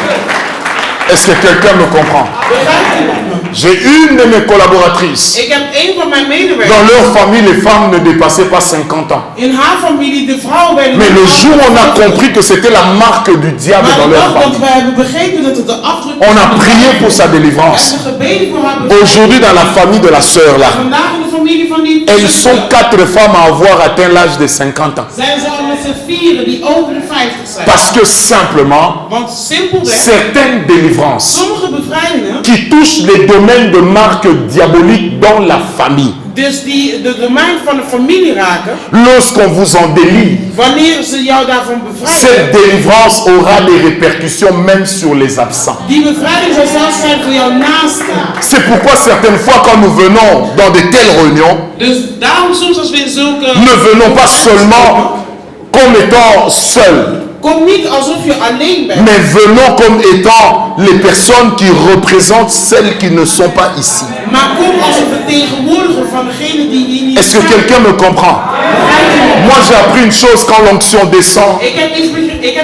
Est-ce que quelqu'un me comprend? Begrijpt u nog me? J'ai une de mes collaboratrices. Ik heb een van mijn Dans medewerkers. leur famille, les femmes ne dépassaient pas 50 ans. In haar familie, de vrouwen werden... Mais le jour où on a compris que c'était la marque du diable Maar dans de leur dag dat famille, wij hebben begrepen dat het de afdruk on a prié pour sa délivrance. en gebeden voor haar bevrijding. Aujourd'hui, dans la famille de la sœur là, Vandaag in de familie van die... elles sont 4 femmes à avoir atteint l'âge de 50 ans. Zijn ze al met z'n vieren die over de 50 zijn. Parce que simplement, Want simpelweg, certaines délivrances sommige bevrijdingen, qui touchent les domaines de marque diabolique dans la famille, dus die de domein van de familie raken, lorsqu'on vous en délivre, wanneer ze jou daarvan cette bevrijden, délivrance aura des répercussions même sur les absents. die bevrijding zal zelfs zijn voor jouw naasten. C'est pourquoi certaines fois quand nous venons dans de telles réunions, Dus daarom soms als we in zulke... ne venons pas seulement comme étant seuls, Kom niet alsof je alleen bent. mais venons comme étant les personnes qui représentent celles qui ne sont pas ici. Maar kom als een vertegenwoordiger van degene die hier niet Est-ce que zijn. quelqu'un me comprend? Moi j'ai appris une chose, quand l'onction descend,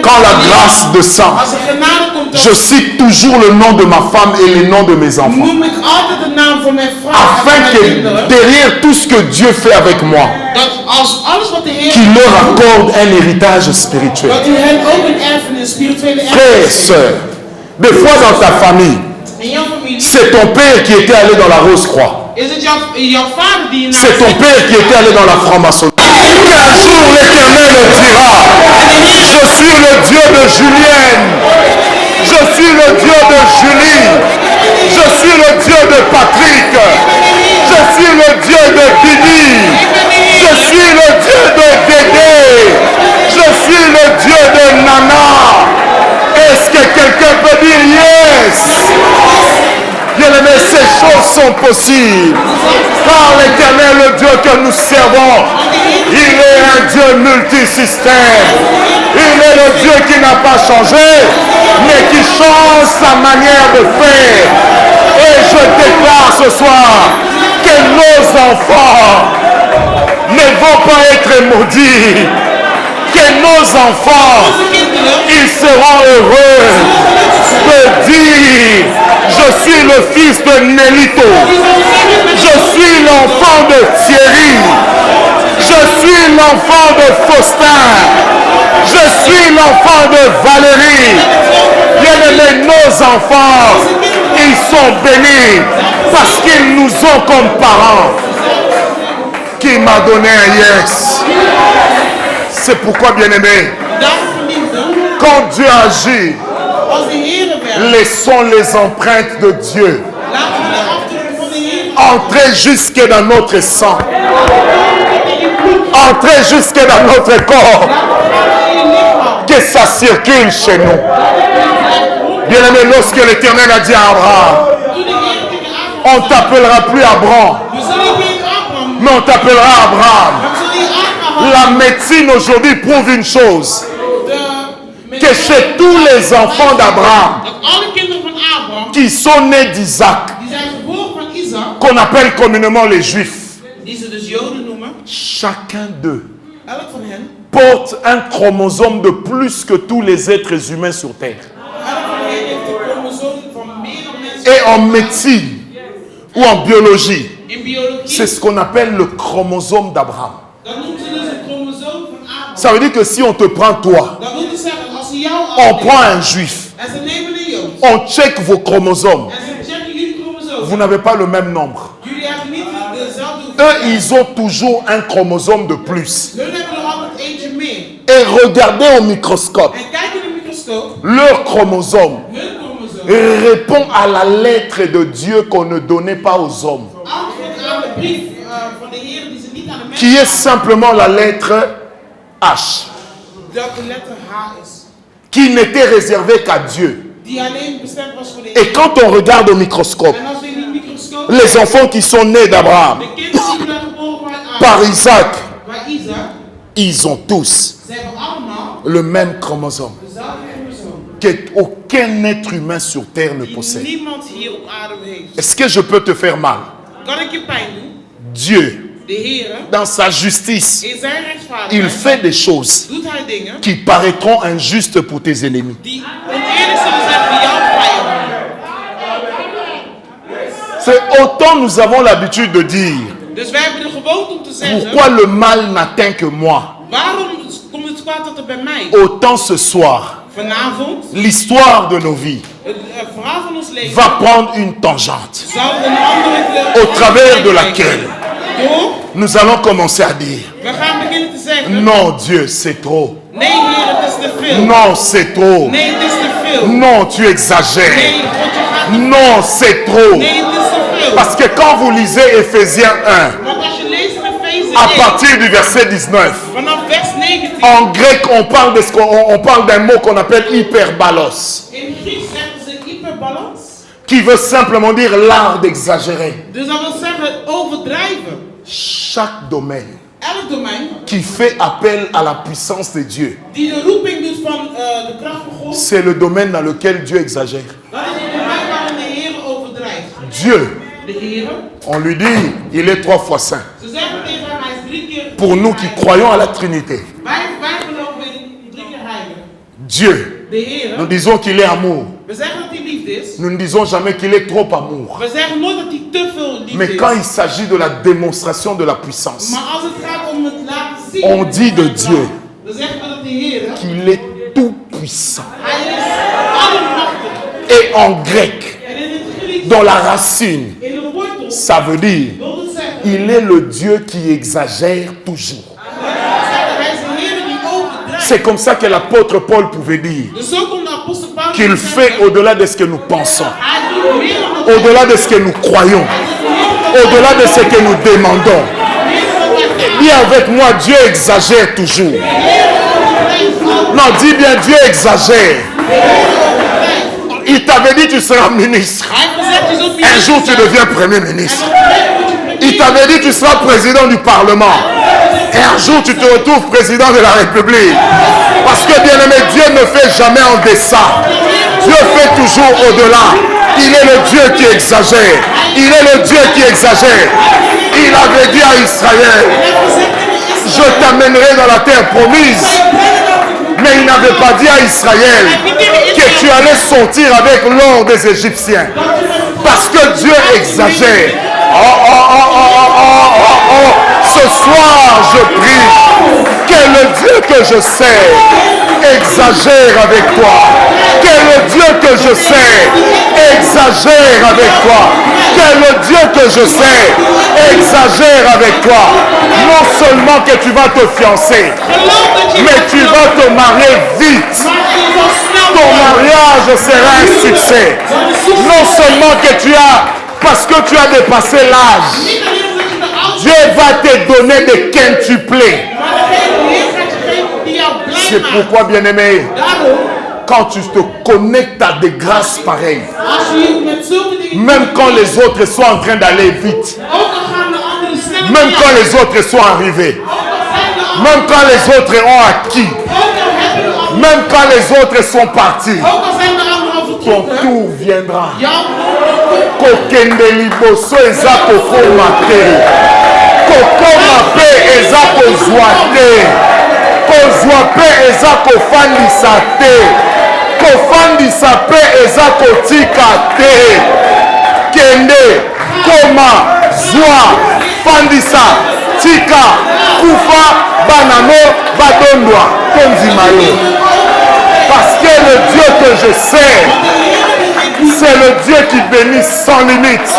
quand la grâce descend, Als er genade komt, je cite toujours le nom de ma femme et les noms de mes enfants. noem ik altijd de naam van mijn vrouw en Afin van mijn que kinderen. derrière tout ce que Dieu fait avec moi, Dat als alles wat de Heer qu'il leur accorde un héritage spirituel. dat u hen ook een erfenis, spirituele Frères, erfenis. sœurs, des fois dans ta famille, In jouw familie c'est ton père qui était allé dans la Rose-Croix. is het jouw vader die C'est ton père qui était allé dans la franc-maçonnerie. qu'un jour l'Éternel dira, je suis le Dieu de Julienne, je suis le Dieu de Julie, je suis le Dieu de Patrick, je suis le Dieu de Billy, je suis le Dieu de Dédé, je suis le Dieu de Nana. Est-ce que quelqu'un peut dire yes? Bien-aimés, ces choses sont possibles. Car l'Éternel, le Dieu que nous servons, il est un Dieu multisystème. Il est le Dieu qui n'a pas changé, mais qui change sa manière de faire. Et je déclare ce soir que nos enfants ne vont pas être maudits. Que nos enfants, ils seront heureux de dire, je suis le fils de Nélito, je suis l'enfant de Thierry, je suis l'enfant de Faustin, je suis l'enfant de Valérie. Bien-aimés, nos enfants, ils sont bénis parce qu'ils nous ont comme parents. Qui m'a donné un yes? C'est pourquoi, bien-aimés, quand Dieu agit, laissons les empreintes de Dieu entrer jusque dans notre sang, entrer jusque dans notre corps, que ça circule chez nous. Bien-aimés, lorsque l'Éternel a dit à Abraham, on ne t'appellera plus Abraham, mais on t'appellera Abraham. La médecine aujourd'hui prouve une chose, que chez tous les enfants d'Abraham qui sont nés d'Isaac, qu'on appelle communément les Juifs, chacun d'eux porte un chromosome de plus que tous les êtres humains sur terre. Et en médecine ou en biologie, c'est ce qu'on appelle le chromosome d'Abraham. Ça veut dire que si on te prend toi, on prend un juif, on check vos chromosomes, vous n'avez pas le même nombre. Eux, ils ont toujours un chromosome de plus. Et regardez au microscope, leur chromosome répond à la lettre de Dieu qu'on ne donnait pas aux hommes, qui est simplement la lettre H, qui n'était réservée qu'à Dieu. Et quand on regarde au microscope, les enfants qui sont nés d'Abraham par Isaac, ils ont tous le même chromosome qu'aucun être humain sur terre ne possède. Est-ce que je peux te faire mal? Dieu, dans sa justice, il fait des choses qui paraîtront injustes pour tes ennemis. C'est autant nous avons l'habitude de dire, pourquoi le mal n'atteint que moi? Autant ce soir, l'histoire de nos vies va prendre une tangente au travers de laquelle nous allons commencer à dire, non Dieu, c'est trop. Non, c'est trop. Non, tu exagères. Non, c'est trop. Parce que quand vous lisez Ephésiens 1, à partir du verset 19, en grec, on parle d'un mot qu'on appelle hyperbalos, qui veut simplement dire l'art d'exagérer. Chaque domaine qui fait appel à la puissance de Dieu, c'est le domaine dans lequel Dieu exagère. Dieu, on lui dit, il est 3 fois saint. Pour nous qui croyons à la Trinité, Dieu, nous disons qu'il est amour. Nous ne disons jamais qu'il est trop amour. Mais quand il s'agit de la démonstration de la puissance, on dit de Dieu qu'il est tout puissant. Et en grec, dans la racine, ça veut dire il est le Dieu qui exagère toujours. C'est comme ça que l'apôtre Paul pouvait dire qu'il fait au-delà de ce que nous pensons, au-delà de ce que nous croyons, au-delà de ce que nous demandons. Dis avec moi, Dieu exagère toujours. Non, dis bien, Dieu exagère. Il t'avait dit tu seras ministre. Un jour tu deviens premier ministre. Il t'avait dit tu seras président du Parlement. Et un jour tu te retrouves président de la République. Parce que bien aimé, Dieu ne fait jamais en deçà. Dieu fait toujours au-delà. Il est le Dieu qui exagère. Il est le Dieu qui exagère. Il avait dit à Israël, je t'amènerai dans la terre promise. Mais il n'avait pas dit à Israël que tu allais sortir avec l'or des Égyptiens. Parce que Dieu exagère. Ce soir, je prie que le Dieu que je sers exagère avec toi. Que le Dieu que je sers exagère avec toi. Que le Dieu que je sers exagère avec toi. Non seulement que tu vas te fiancer, mais tu vas te marier vite. Ton mariage sera un succès. Non seulement que tu as, parce que tu as dépassé l'âge, Dieu va te donner des quintuplés. C'est pourquoi, bien-aimé, quand tu te connectes à des grâces pareilles, même quand les autres sont en train d'aller vite, même quand les autres sont arrivés, même quand les autres ont acquis, même quand les autres sont partis, ton tour viendra. Kokende liboso eza kokoma te. Kokoma pe eza kozwa te. Kozwa pe eza kofandisa te. Kofandisa pe eza kotika te. Kende, koma, zwa, fandisa, tika, kufa, banano, badondwa, konzimayo. Parce que le Dieu que je sers, c'est le Dieu qui bénit sans limite.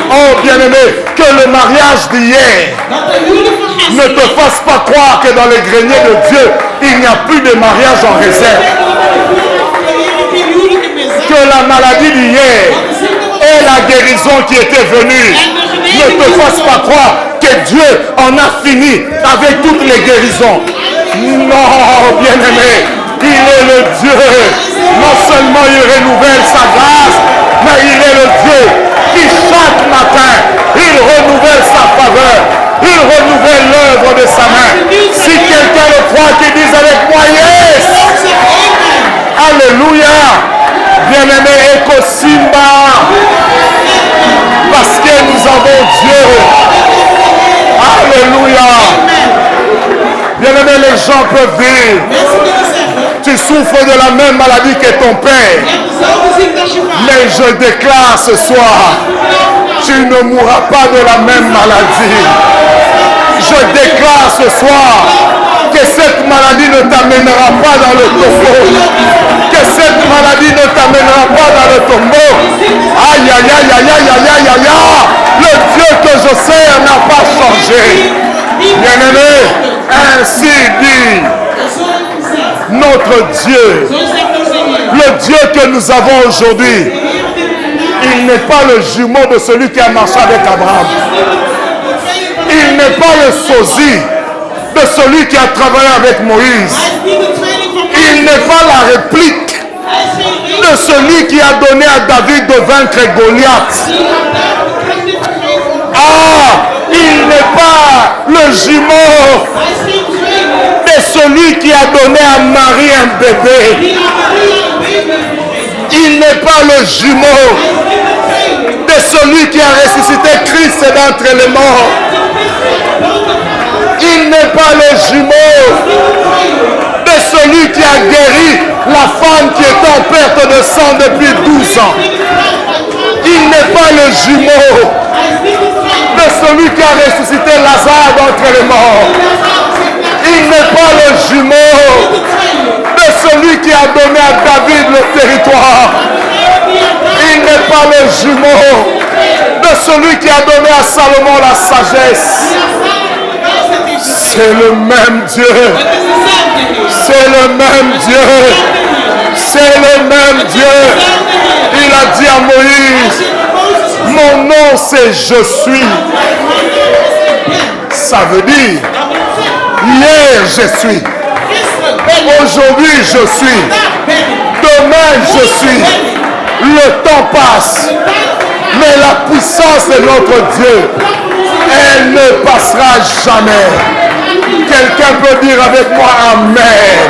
Oh bien-aimé, que le mariage d'hier ne te fasse pas croire que dans les greniers de Dieu, il n'y a plus de mariage en réserve. Que la maladie d'hier et la guérison qui était venue ne te fasse pas croire que Dieu en a fini avec toutes les guérisons. Non, bien-aimé, il est le Dieu. Non seulement il renouvelle sa grâce, mais il est le Dieu qui chaque matin, il renouvelle sa faveur, il renouvelle l'œuvre de sa main. Si quelqu'un le croit, qu'il dise avec moi, yes! Alléluia! Bien-aimé, Eko Simba, parce que nous avons Dieu. Alléluia! Bien-aimé, les gens peuvent dire, tu souffres de la même maladie que ton père. Mais je déclare ce soir, tu ne mourras pas de la même maladie. Je déclare ce soir que cette maladie ne t'amènera pas dans le tombeau. Que cette maladie ne t'amènera pas dans le tombeau. Aïe, aïe, aïe, aïe, aïe, aïe, aïe, aïe, aïe. Le Dieu que je sers n'a pas changé. Bien-aimé, ainsi dit notre Dieu. Le Dieu que nous avons aujourd'hui, il n'est pas le jumeau de celui qui a marché avec Abraham. Il n'est pas le sosie de celui qui a travaillé avec Moïse. Il n'est pas la réplique de celui qui a donné à David de vaincre Goliath. Ah, il n'est pas le jumeau de celui qui a donné à Marie un bébé. Il n'est pas le jumeau de celui qui a ressuscité Christ d'entre les morts. Il n'est pas le jumeau de celui qui a guéri la femme qui était en perte de sang depuis 12 ans. Il n'est pas le jumeau de celui qui a ressuscité Lazare d'entre les morts. Il n'est pas le jumeau de celui qui a donné à David le territoire. Il n'est pas le jumeau de celui qui a donné à Salomon la sagesse. C'est le même Dieu C'est le même Dieu. C'est le même Dieu. Il a dit à Moïse, mon nom c'est je suis. Ça veut dire, hier je suis. Aujourd'hui je suis. Demain je suis. Le temps passe. Mais la puissance de notre Dieu, elle ne passera jamais. Quelqu'un peut dire avec moi Amen.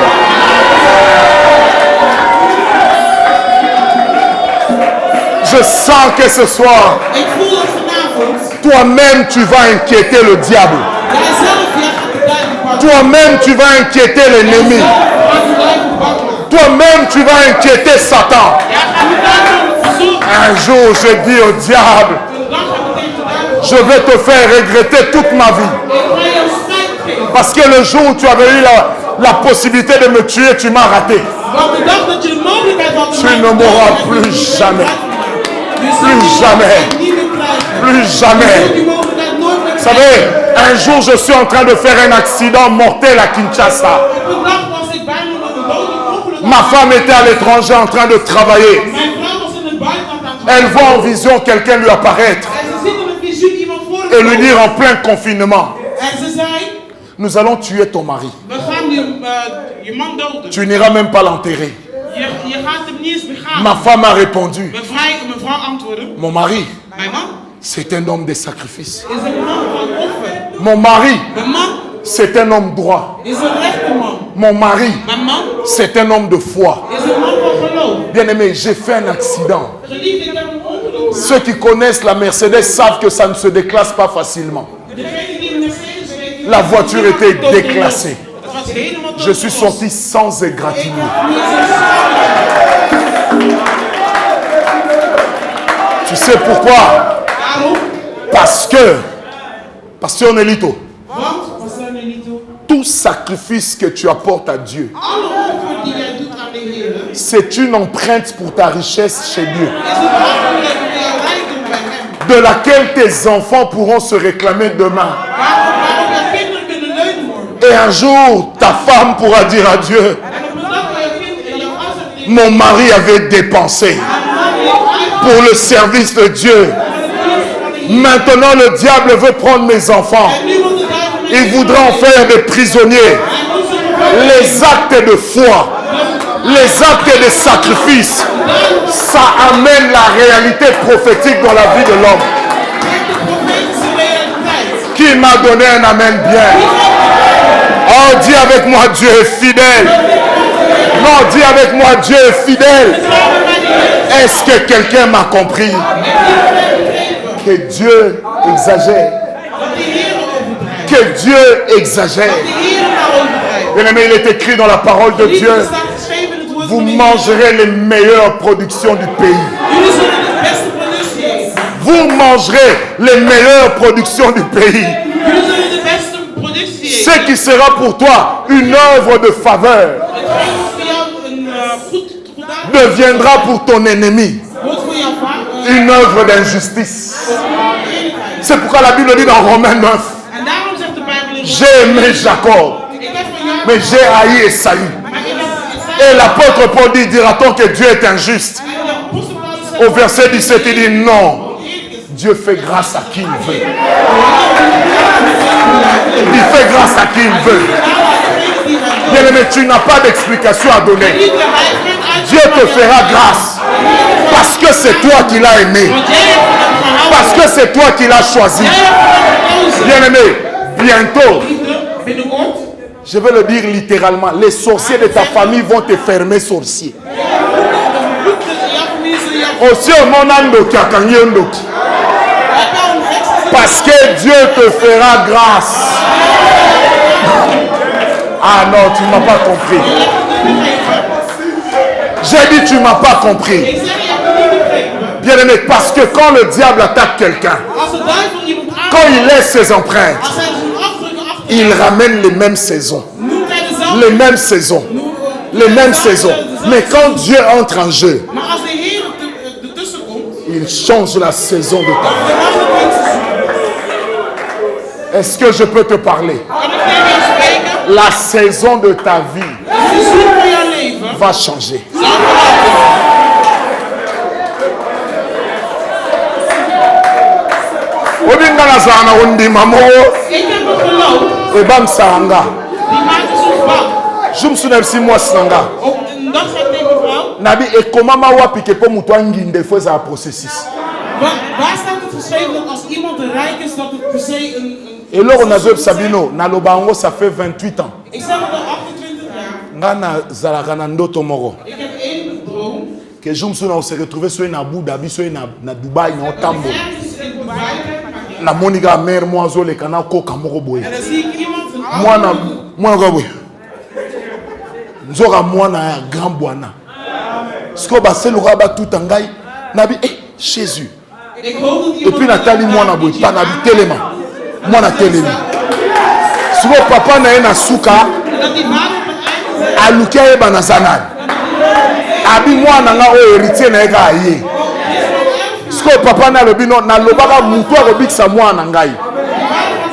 Je sens que ce soir, toi-même tu vas inquiéter le diable. Toi-même tu vas inquiéter l'ennemi. Toi-même tu vas inquiéter Satan. Un jour je dis au diable, je vais te faire regretter toute ma vie. Parce que le jour où tu avais eu la possibilité de me tuer, tu m'as raté. Tu ne mourras plus jamais. Plus jamais. Plus jamais. Vous savez, un jour je suis en train de faire un accident mortel à Kinshasa. Ma femme était à l'étranger en train de travailler. Elle voit en vision quelqu'un lui apparaître et lui dire en plein confinement, nous allons tuer ton mari. Tu n'iras même pas l'enterrer. Ma femme a répondu, mon mari, c'est un homme de sacrifice. Mon mari, c'est un homme droit. Mon mari, c'est un homme de foi. Bien-aimé, j'ai fait un accident. Ceux qui connaissent la Mercedes savent que ça ne se déclasse pas facilement. La voiture était déclassée. Je suis sorti sans égratigner. Tu sais pourquoi? Parce que, Pasteur Nelito, tout sacrifice que tu apportes à Dieu, c'est une empreinte pour ta richesse chez Dieu, de laquelle tes enfants pourront se réclamer demain. Et un jour, ta femme pourra dire à Dieu, mon mari avait dépensé pour le service de Dieu. Maintenant, le diable veut prendre mes enfants. Il voudra en faire des prisonniers. Les actes de foi, les actes de sacrifice, ça amène la réalité prophétique dans la vie de l'homme. Qui m'a donné un amen bien? Oh, dis avec moi, Dieu est fidèle. Non, dis avec moi, Dieu est fidèle. Est-ce que quelqu'un m'a compris? Que Dieu exagère. Que Dieu exagère. Bien-aimé, il est écrit dans la parole de Dieu, vous mangerez les meilleures productions du pays. Vous mangerez les meilleures productions du pays. Ce qui sera pour toi une œuvre de faveur deviendra pour ton ennemi une œuvre d'injustice. C'est pourquoi la Bible dit dans Romains 9, j'ai aimé Jacob, mais j'ai haï Esaü. Et l'apôtre Paul dit, dira-t-on que Dieu est injuste? Au verset 17, il dit non. Dieu fait grâce à qui il veut. Il fait grâce à qui il veut. Bien-aimé, tu n'as pas d'explication à donner. Dieu te fera grâce. Parce que c'est toi qui l'as aimé. Parce que c'est toi qui l'as choisi. Bien-aimé, bientôt, je vais le dire littéralement, les sorciers de ta famille vont te fermer sorcier. Aussi au monandoki akanyendoki. Parce que Dieu te fera grâce. Ah non, tu ne m'as pas compris. J'ai dit tu ne m'as pas compris. Bien aimé, parce que quand le diable attaque quelqu'un, quand il laisse ses empreintes, il ramène les mêmes saisons. Les mêmes saisons. Les mêmes saisons. Mais quand Dieu entre en jeu, il change la saison de ta vie. Est-ce que je peux te parler? La saison de ta vie seizoen van jouw leven va changer. zal veranderen. Obinga na zana ondima mo Ik heb een geloof, ebam sanga. die maakt ons bang. Jum suna si moi sanga. Op een dag zei ik tegen mijn vrouw, Nabi ekomama wapi ke po mutu anginde fo za processus. waar staat het geschreven dat als iemand rijk is, dat het per se een Et lors on a joué Sabino, na lobango ça fait 28 ans. Ik zeg het al 28 jaar. Ngana zalaka na ndoto moko. Ik heb één droom. Que jum suna on se retrouver soit na Abu Dhabi soit na Dubai na Tambo. Ergens in Dubai. Na monika mère moi zo le kana ko kamoko boye. En dan zie ik iemand een Mwana ko boye. Nzoka mwana ya grand bwana. Sko ba seluka ba tout ngai nabi Jésus. Ik hoop dat Et iemand puis Nathalie mwana boye pa nabi telema. Mwana telemi. Sko papa na ye na suka dat die vader op het einde zegt. alukia ye bana zanani. Abi mwana nga o héritier na ye ka ye. Sko papa na lobi no na lobaka mutu akobikisa mwana ngai.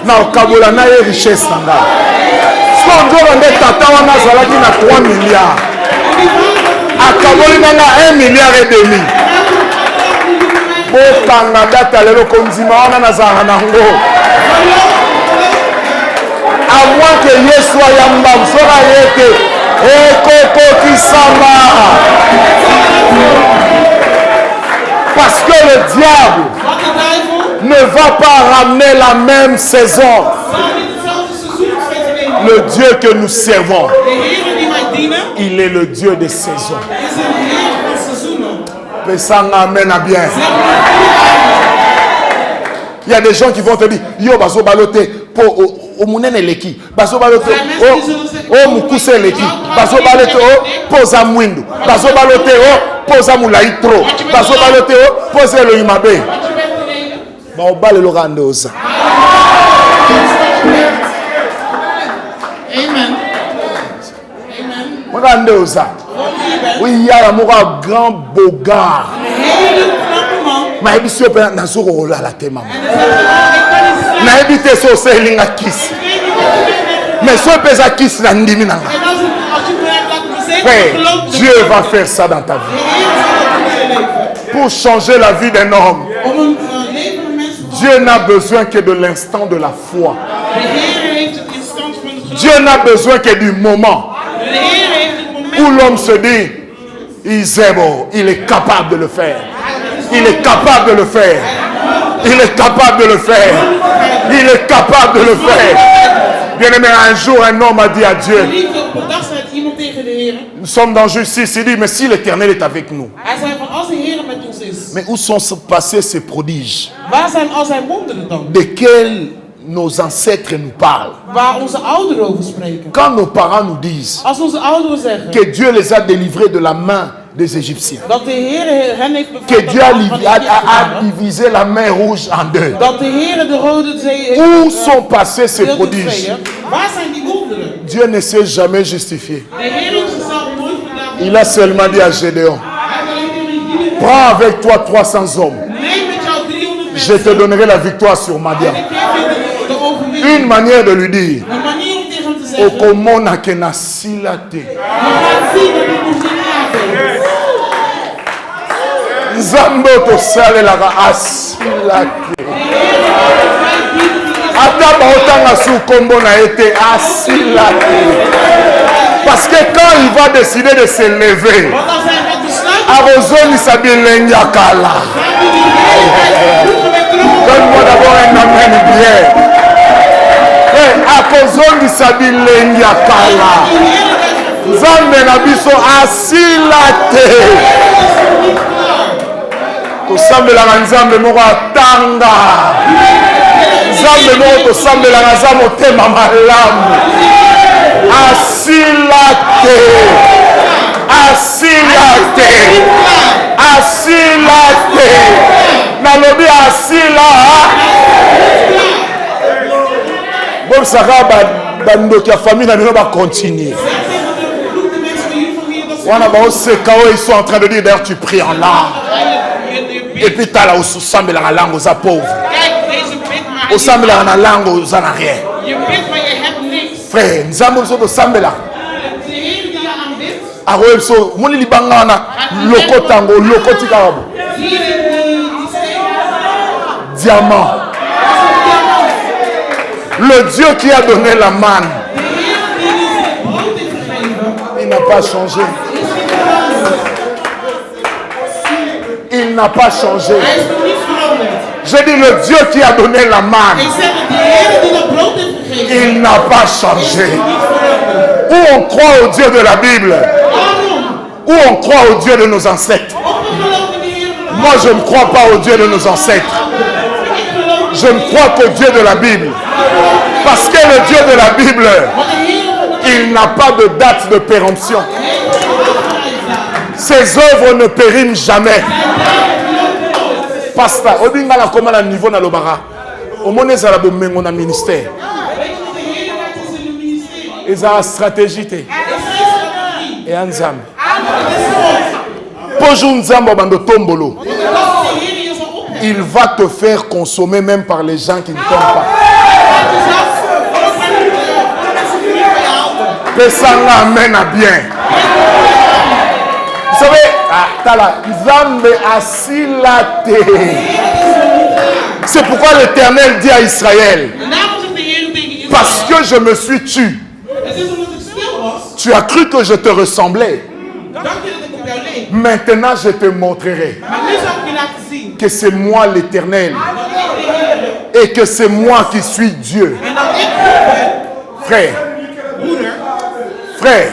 Na okabola na ye richesse na ngai. Sko nzoka nde tata wana azalaki na 3 milliards. Akaboli nanga 1 milliard et demi. Bokanga data lelo konzima wana nazala nango. À moins que Yesu ayamba msora yete ekoko kisama. Parce que le diable Want de duivel ne va pas ramener la même saison. zal niet hetzelfde seizoen steeds nemen. Le Dieu que nous servons, De Heer die wij dienen, il est le Dieu des saisons. is een Heer van seizoenen. Pesanga amen à bien. Il y a des gens qui vont te dire yo bazo balote po o munene leki bazo balote o mukuse leki bazo balote o poza mwindu bazo balote o poza mulai tro bazo balote o poza lo imabe Wat je bent gereden. ba obale lo gandoza. Amen. Amen. Mugandoza Waarom je bent. oui ya moko grand bogard Een hele knappe man. ma ebiso pe na zoko la te mama En dan zegt hij, ik kan niet slapen. na ebite so selinga kiss Ik weet niet wat je bent. mais so pesa kiss na ndimi nanga. En als je me hebt laten verzekeren, Frère, geloof dat Dieu va faire ça dans ta vie. de Heer zal dat in je leven. Pour changer la vie d'un homme, Om een leven van mensen te Dieu n'a besoin que de l'instant de la foi. De Heer heeft het instant van het geloof. Dieu n'a besoin que du moment De Heer heeft het moment. où l'homme se dit, il est capable de le faire. Il est capable de le faire. Il est capable de le faire. Il est capable de le faire. Bien aimé, un jour, un homme a dit à Dieu, Liefde, op een dag zei iemand tegen de Heer. nous sommes dans justice, il dit, mais si l'Éternel est avec nous, Hij zei van als de Heer met ons is. mais où sont passés ces prodiges Waar zijn al zijn wonderen dan? desquels nos ancêtres nous parlent? Waar onze ouderen over spreken. Quand nos parents nous disent Als onze ouderen zeggen que Dieu les a délivrés de la main des Égyptiens, dat de Heer hen heeft que bevrijd Dieu a divisé la mer rouge en deux, dat de Heer de Rode Zee heeft où sont passés ces gedeeld in prodiges? tweeën. Waar zijn die wonderen? Dieu ne s'est jamais justifié. De Heer heeft zichzelf nooit vandaag. Il a seulement dit à Gédéon, Hij heeft alleen tegen die prends avec toi 300 hommes, neem met jou 300 je mensen. te donnerai la victoire sur Madian. En ik geef je de overwinning. Une manière de lui dire, Een manier om tegen hem te zeggen. Okomona kena silate. Je gaat zien dat ik nog niet nadenk. Nzambe tosalelaka asilate. Ata baotanga sous kombo na été asilate. Parce que quand il va décider de se lever, Want als hij gaat besluiten, akozongisa bilenge ya kala. gaat hij die hele tijd vroeger weer terug. Donne-moi d'abord un amen bien. Akozongisa bilenge ya kala. Die hele tijd Nzambe na biso asila te. Tosambelaka nzambe moko atanga. Nzambe moko tosambelaka aza motema malamu. Asila te. Asila te. Asila te. Nalobi asila. Bobisaka bandoki ya famille na bino bacontinue. de mensen van jullie familie dat ze Wana baoseka oyo ils sont en train de dire d'ailleurs tu pries en langue. Et puis tala osambelaka langue oza pauvre. Kijk, deze bid, maar hij Osambelaka na langue oza na rien. je bidt, maar je hebt niks. Frère, nzambe biso tosambelaka. De Heer die je Aroelso, moni libangana, loko tango, loko tikabo. Diamant. Le Dieu qui a donné la manne. Il n'a pas changé. Il n'a pas changé. Je dis le Dieu qui a donné la manne. Il n'a pas changé. Ou on croit au Dieu de la Bible, ou on croit au Dieu de nos ancêtres. Moi, je ne crois pas au Dieu de nos ancêtres. Je ne crois qu'au Dieu de la Bible. Parce que le Dieu de la Bible, il n'a pas de date de péremption. Ses œuvres ne périment jamais. Pasteur, au niveau de l'Obara, au moment où on a ministère, ils ont la stratégie. Et un Nzambe. Il va te faire consommer même par les gens qui ne t'aiment pas. Que ça l'amène à bien. Vous savez, Nzambe asilate. C'est pourquoi l'Éternel dit à Israël, parce que je me suis tué. Tu as cru que je te ressemblais. Maintenant, je te montrerai que c'est moi l'Éternel et que c'est moi qui suis Dieu. Frère, frère,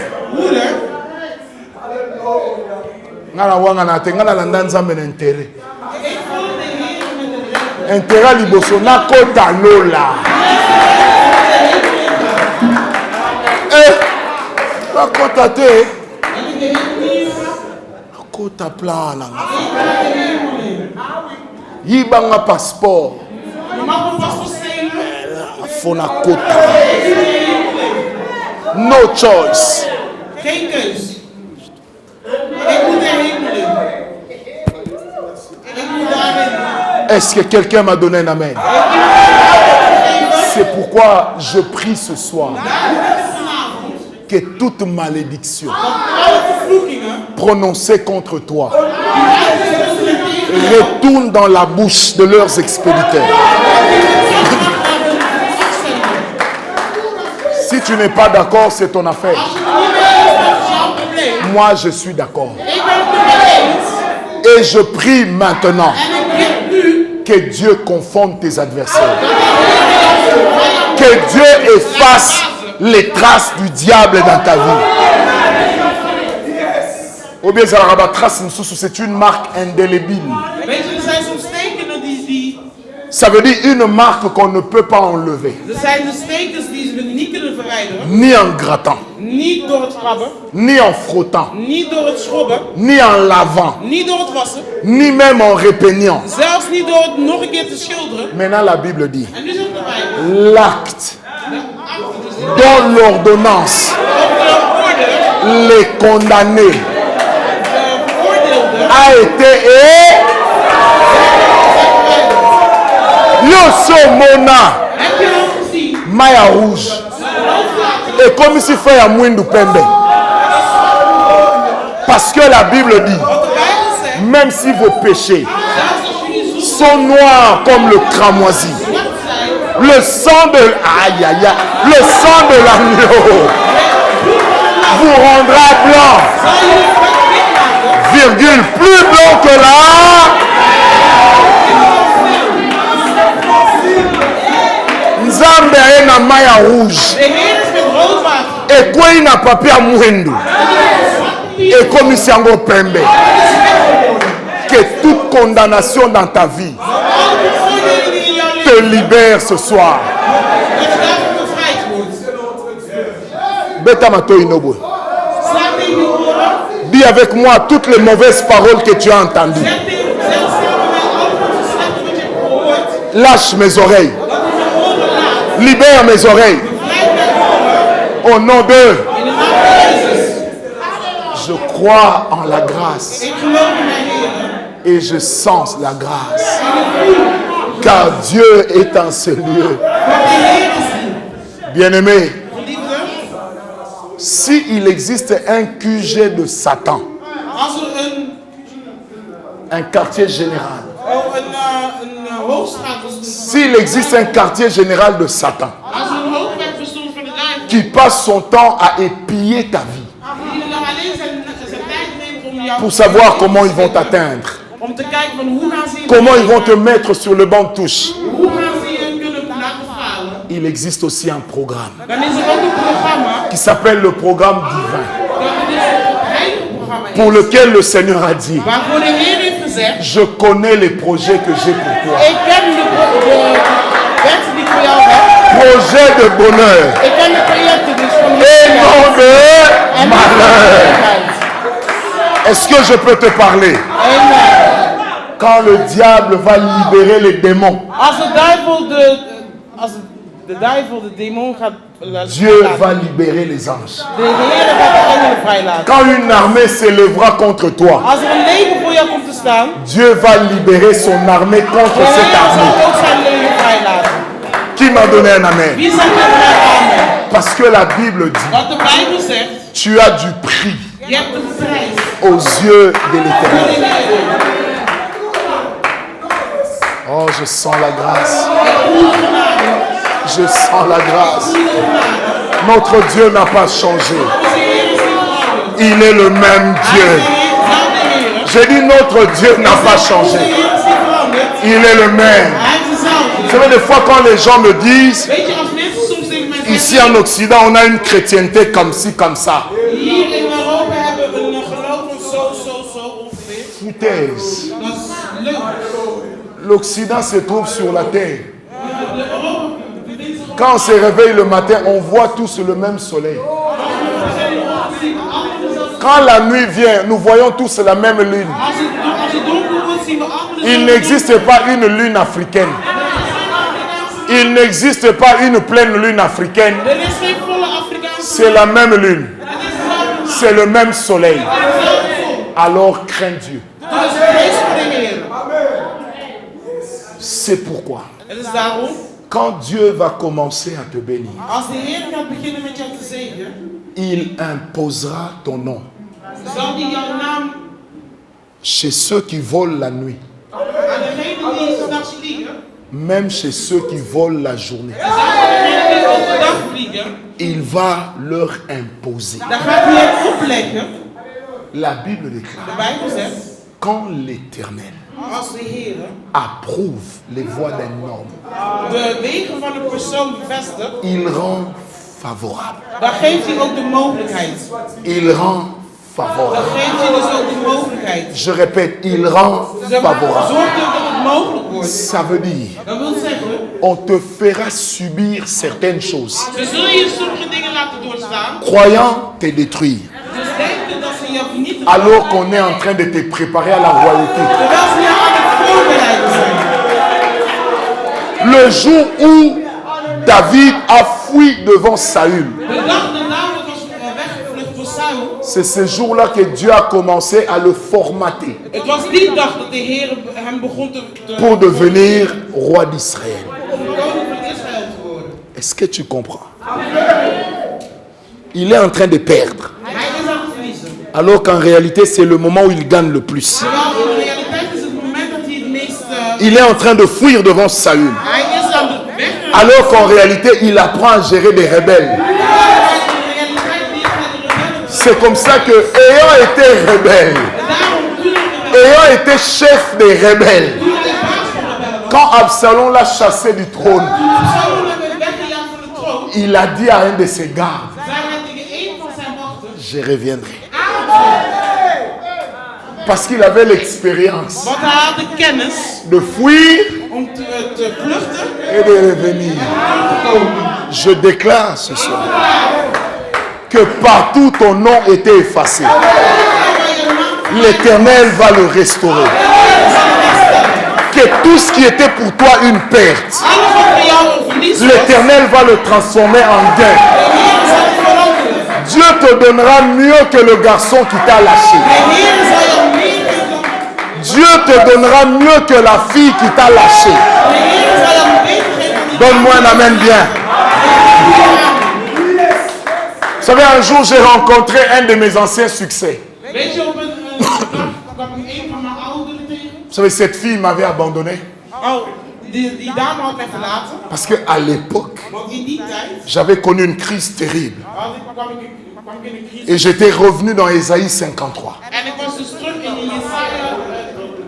intérêt liboso na kota lola. La kota te. La kota plan. Yibanga passeport. Fona kota. No choice. Geen keus. Est-ce que quelqu'un m'a donné un amen? C'est pourquoi je prie ce soir que toute malédiction prononcée contre toi retourne dans la bouche de leurs expéditeurs. Si tu n'es pas d'accord, c'est ton affaire. Moi, je suis d'accord. Et je prie maintenant que Dieu confonde tes adversaires. Que Dieu efface les traces du diable dans ta vie. Ou bien c'est une marque indélébile. Ça veut dire une marque qu'on ne peut pas enlever. Ni en grattant. Niet door het krabben. Ni en frottant. Niet door het schrobben. Ni en lavant. Niet door het wassen. Ni même en repeignant. Zelfs niet door het nog een keer te schilderen. Maintenant la Bible dit. En nu zegt de Bijbel. L'acte dont l'ordonnance les condamnés a été Yosomona Maya rouge. Et comme si fait à Mwindu Pembe. Parce que la Bible dit, même si vos péchés sont noirs comme le cramoisi, le sang de le sang de l'agneau vous rendra blanc, virgule, plus blanc que là. Nzambe na maya rouge. Et quoi il n'a pas pu à Mwindu. Et comme il s'est encore pembe. Que toute condamnation dans ta vie te libère ce soir. Beta mato inobo. Dis avec moi toutes les mauvaises paroles que tu as entendues. Lâche mes oreilles. Libère mes oreilles. Au nom de... Je crois en la grâce. Et je sens la grâce. Car Dieu est en ce lieu. Bien-aimé, S'il existe un QG de Satan, Als er un quartier général, een hoogstraat was, s'il existe un quartier général de Satan als er een hoofdweg bestond van de duivel, qui passe son temps à épier ta vie die er nou alleen zijn tijd neemt om jou pour savoir comment ils vont t'atteindre, om te kijken van hoe gaan ze je comment ils vont te mettre sur le banc de touche, hoe gaan ze je kunnen laten falen. il existe aussi un programme Dan is er ook een programma, qui s'appelle le programme divin, dat is het heilige programma pour is, lequel le Seigneur a dit, waarvoor de Heer heeft gezegd, je connais les projets que j'ai pour toi. ik ken de wensen die ik voor jou heb, Projet de bonheur ik ken de projecten dus van et non de en malheur. Est-ce que je peux te parler? Quand le diable va libérer les démons, Als de duivel de demon gaat Dieu va libérer les anges. de Heer gaat de engelen vrijlaten. Quand une armée s'élèvera contre toi, Als er een leger voor jou komt te staan, Dieu va libérer son armée contre de cette Heer zal armée. ook zijn leger vrijlaten. Qui m'a donné un amen? Wie zegt er amen? Parce que la Bible dit, Wat de Bijbel zegt, tu as du prix je hebt een prijs aux yeux de voor l'Éternel. de Heer. Oh, je sens la grâce. Je sens la grâce. Notre Dieu n'a pas changé. Il est le même Dieu. J'ai dit notre Dieu n'a pas changé. Il est le même. Vous savez, des fois quand les gens me disent, Weet je, als mensen soms tegen mij ici zeggen, en Occident, on a une chrétienté comme ci, comme ça. hier in Europa hebben we een geloof van zo ongeveer. Foutaise. Dat is leuk. L'Occident se trouve sur la terre. Europa bevindt zich op Quand on se réveille le matin, on voit tous le même soleil. Quand la nuit vient, nous voyons tous la même lune. Als het donker wordt, zien we allemaal Il n'existe pas une lune africaine. Il n'existe pas une pleine lune africaine. Er is geen volle Afrikaanse. C'est la même lune. Het is hetzelfde. C'est le même soleil. Hetzelfde. Alors crains Dieu. Dus vrees voor de Heer. C'est pourquoi, Het is daarom, quand Dieu va commencer à te bénir, als de Heer gaat beginnen met jou te zegenen, il imposera ton nom zal hij jouw naam chez ceux qui volent la nuit, aan degenen die 's nachts vliegen, même chez ceux qui volent la journée. zelfs degenen die overdag vliegen, Il va leur imposer. daar gaat hij het opleggen. La Bible De déclare, Bijbel zegt, quand l'Éternel als de Heer approuve les voies d'un homme, de wegen van een persoon bevestigt, il rend favorable. dan geeft hij ook de mogelijkheid. Il rend Dan favorable. geeft hij dus ook de mogelijkheid. Je répète, il rend Dus favorable. zorgt er dat het mogelijk wordt. Ça veut dire, Dat wil zeggen, on te fera subir certaines choses, ze zullen je sommige dingen laten doorstaan. croyant te détruire, Dus denken dat ze jou vernietigen. alors qu'on est en train de te préparer à la royauté. Terwijl ze jou aan het voorbereiden zijn. Le jour où David a fui devant Saül, De dag daarna was weggevlucht voor Saul. c'est ce jour-là que Dieu a commencé à le formater Het was die dag dat de Heer hem begon te pour devenir roi d'Israël. om koning van Israël te worden. Est-ce que tu comprends? Il est en train de perdre, Hij is aan het verliezen. alors qu'en réalité, c'est le moment où il gagne le plus. Terwijl in de realiteit is het moment dat hij het meest... Il est en train de fuir devant Saül, hij is aan het weg. alors qu'en réalité, il apprend à gérer des rebelles. In de realiteit leert hij de rebellen. C'est comme ça que, ayant été rebelle, En daarom, toen hij ayant été chef des rebelles, de baas van de rebellen was, quand Absalom l'a chassé du trône, Saul hem weggejaagd van de troon, il a dit à un de ses gardes, zei hij tegen een van zijn wachten, je reviendrai. Parce qu'il avait l'expérience want hij had de kennis de fuir om te vluchten et de revenir. Je déclare ce soir que partout ton nom était effacé, l'Éternel va le restaurer. Que tout ce qui était pour toi une perte, alles wat voor jou een verlies was, l'Éternel va le transformer en gain. de Heer zal het veranderen. Dieu te donnera mieux que le garçon qui t'a lâché. De Heer zal jou meer geven. Dieu te donnera mieux que la fille qui t'a lâché. De Heer zal jou beter geven dan die Donne-moi un amen bien. savez, un jour, j'ai rencontré un de mes anciens succès. Weet je, op een dag kwam ik een van mijn ouderen tegen. Vous savez, cette fille m'avait abandonné. Oh, die dame had mij verlaten. Parce qu'à l'époque, Want in die tijd j'avais connu une crise terrible. kwam ik in een crisis. Et j'étais revenu dans Ésaïe 53. En ik was dus terug in Jesaja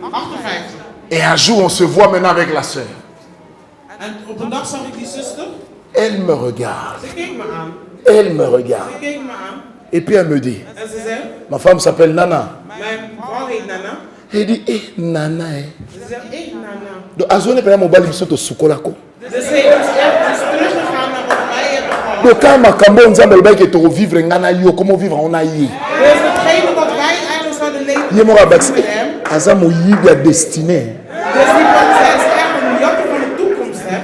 58. Et un jour, on se voit maintenant avec la sœur. En op een dag zag ik die zuster. Elle me regarde. Ze keek me aan. Elle me regarde. Ze keek me aan. Et puis elle me dit, En ze zei, ma femme s'appelle Nana. mijn vrouw heet Nana. Elle dit, Nana. Ze zegt, Nana. Donc, Azone peut mobile biso to sukolako. Dus ze is teruggegaan naar wat wij hebben gehad. Donc, quand makambo nzambe lobaki to vivre ngana yo, comment vivre on a yi. Dus hetgene wat wij eigenlijk zouden leven Ye mo rabaki met hem. aza moyibi ya destiné. Dus die wat zij is echt een jatte van de toekomst, hè.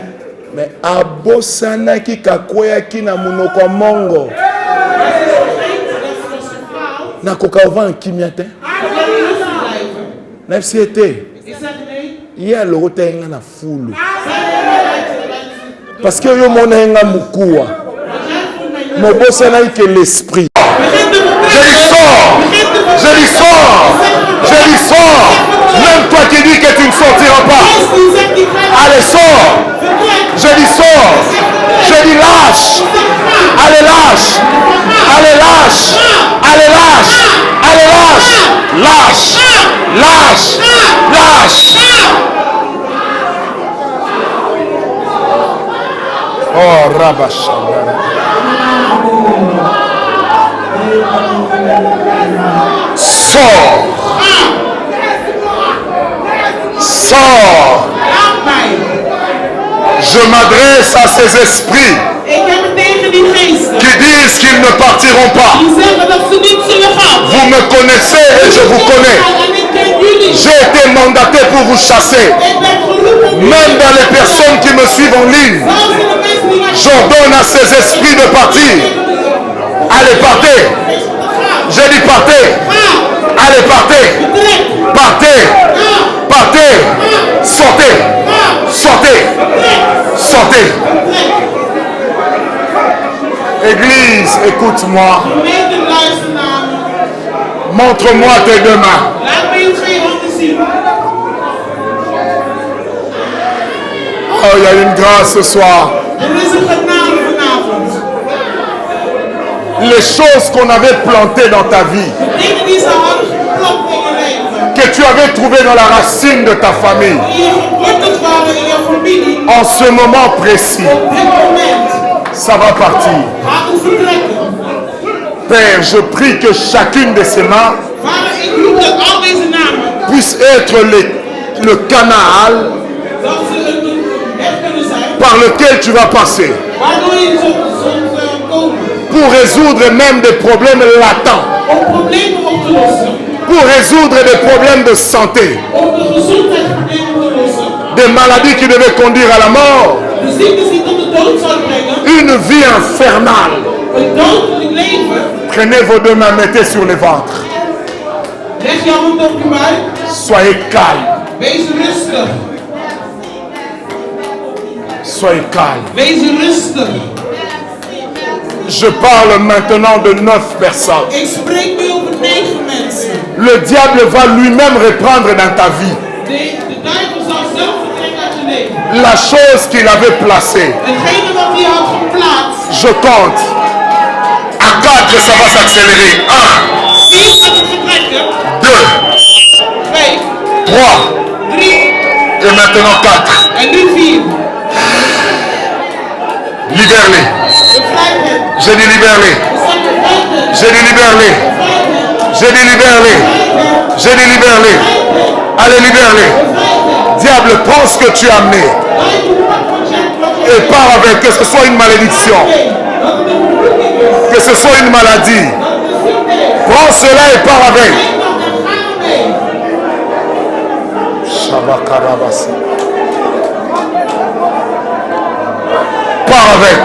Mais abosanaki kakweyaki na monoko ya mongo. Nakoka ova nkimia te. Na fisi ete. Ik zeg nee. Ye aloko te nga na fulu. Parce que yo mona nga mukuwa. Mobosanaki que l'esprit. Je dis fort. Je dis fort. Je dis fort. Même toi qui dis que tu ne sortiras pas. Allez, sors. Je dis sors. Je dis lâche. Allez, lâche. Allez, lâche. Allez, lâche. Allez, lâche. Lâche. Lâche. Lâche. Oh, Rabashah. Sors. Sors. Je m'adresse à ces esprits Ik heb het tegen die geesten. qui disent qu'ils ne partiront pas. Die zeggen dat ze niet zullen gaan. Vous me connaissez et je vous connais. En ik ken jullie. J'ai été mandaté pour vous chasser. Ik ben geroepen om Même dans les personnes qui me suivent en ligne, zelfs in de mensen die mij j'ordonne à ces esprits de partir. Allez, partez. J'ai dit partez. Allez, partez. Partez. Partez. Sortez. Sortez. Sortez. Église, écoute-moi. gemeente luisteren naar me. Montre-moi tes deux mains. Laat me je twee handen zien. Oh, il y a une grâce ce soir. Er is een genade vanavond. Les choses qu'on avait plantées dans ta vie, Dingen die ze hadden geplant in je leven. que tu avais trouvées dans la racine de ta famille, Die geworteld waren in je familie. en ce moment précis, Op dit moment ça va partir. gaat het vertrekken. Père, je prie que chacune de ces mains Vader, ik roep dat al deze namen, puisse être le canal dat ze een weg kunnen zijn, par lequel tu vas passer waardoor je zult komen. pour résoudre même des problèmes latents, Om problemen op te lossen. pour résoudre des problèmes de santé, Om de gezondheidsproblemen te lossen. des maladies qui devaient conduire à la mort, De ziektes die tot de dood zouden brengen. une vie infernale. Een dodelijk leven. Prenez vos deux mains, mettez sur le ventre. Leg je hand op je buik. Soyez calme, Wees rustig. soyez calme. Wees rustig. Je parle maintenant de 9 personnes. Ik spreek nu over 9 mensen. Le diable va lui-même reprendre dans ta vie De duivel zal zelf vertrekken uit je leven. la chose qu'il avait placée. Hetgene wat hij had geplaatst. Je compte. À 4, ça va s'accélérer. 1, 4 gaat het vertrekken. 2, 2, 3 3 et maintenant 4. en nu 4. Libère-les. Bevrijd hen. J'ai dit libère-les. Bevrijd hen. J'ai dit libère-les. Bevrijd hen. J'ai dit libère-les. J'ai dit libère-les. Allez, libère-les. Diable, prends ce que tu as amené Duivel, pak wat je et pars avec, que ce soit une malédiction, dat het een vervloeking is. que ce soit une maladie. Dat het een ziekte is. Prends cela et pars avec. Neem dat en ga ermee. Shabakarabasa. Pars avec.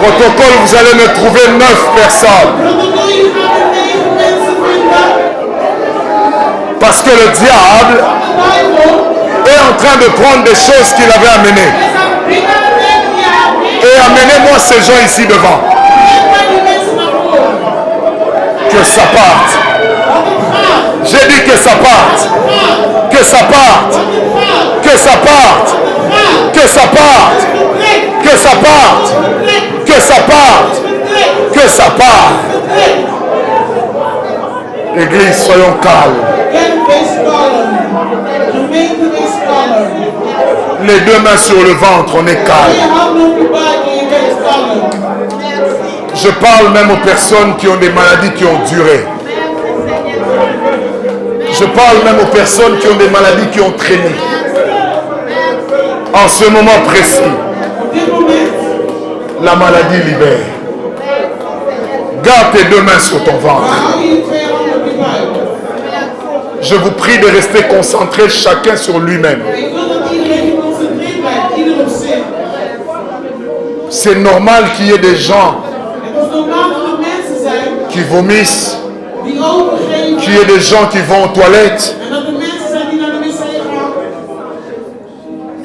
Protocole, vous allez me trouver 9 personnes. Protocol, je gaat er 9 mensen vinden. Parce que le diable De duivel est en train de prendre des choses qu'il avait amenées. is aan het dingen aan het nemen die hij had Et amenez-moi ces gens ici devant. meegenomen. que ça parte. J'ai dit que ça parte. Que ça parte. Que ça parte. Que ça parte. Que ça parte. Que ça parte. Que ça parte. Église, soyons calmes. Les deux mains sur le ventre, on est calme. Je parle même aux personnes qui ont des maladies qui ont duré. Je parle même aux personnes qui ont des maladies qui ont traîné. En ce moment précis, la maladie libère. Garde tes deux mains sur ton ventre. Je vous prie de rester concentrés chacun sur lui-même. C'est normal qu'il y ait des gens qui vomissent, qu'il y ait des gens qui vont aux toilettes,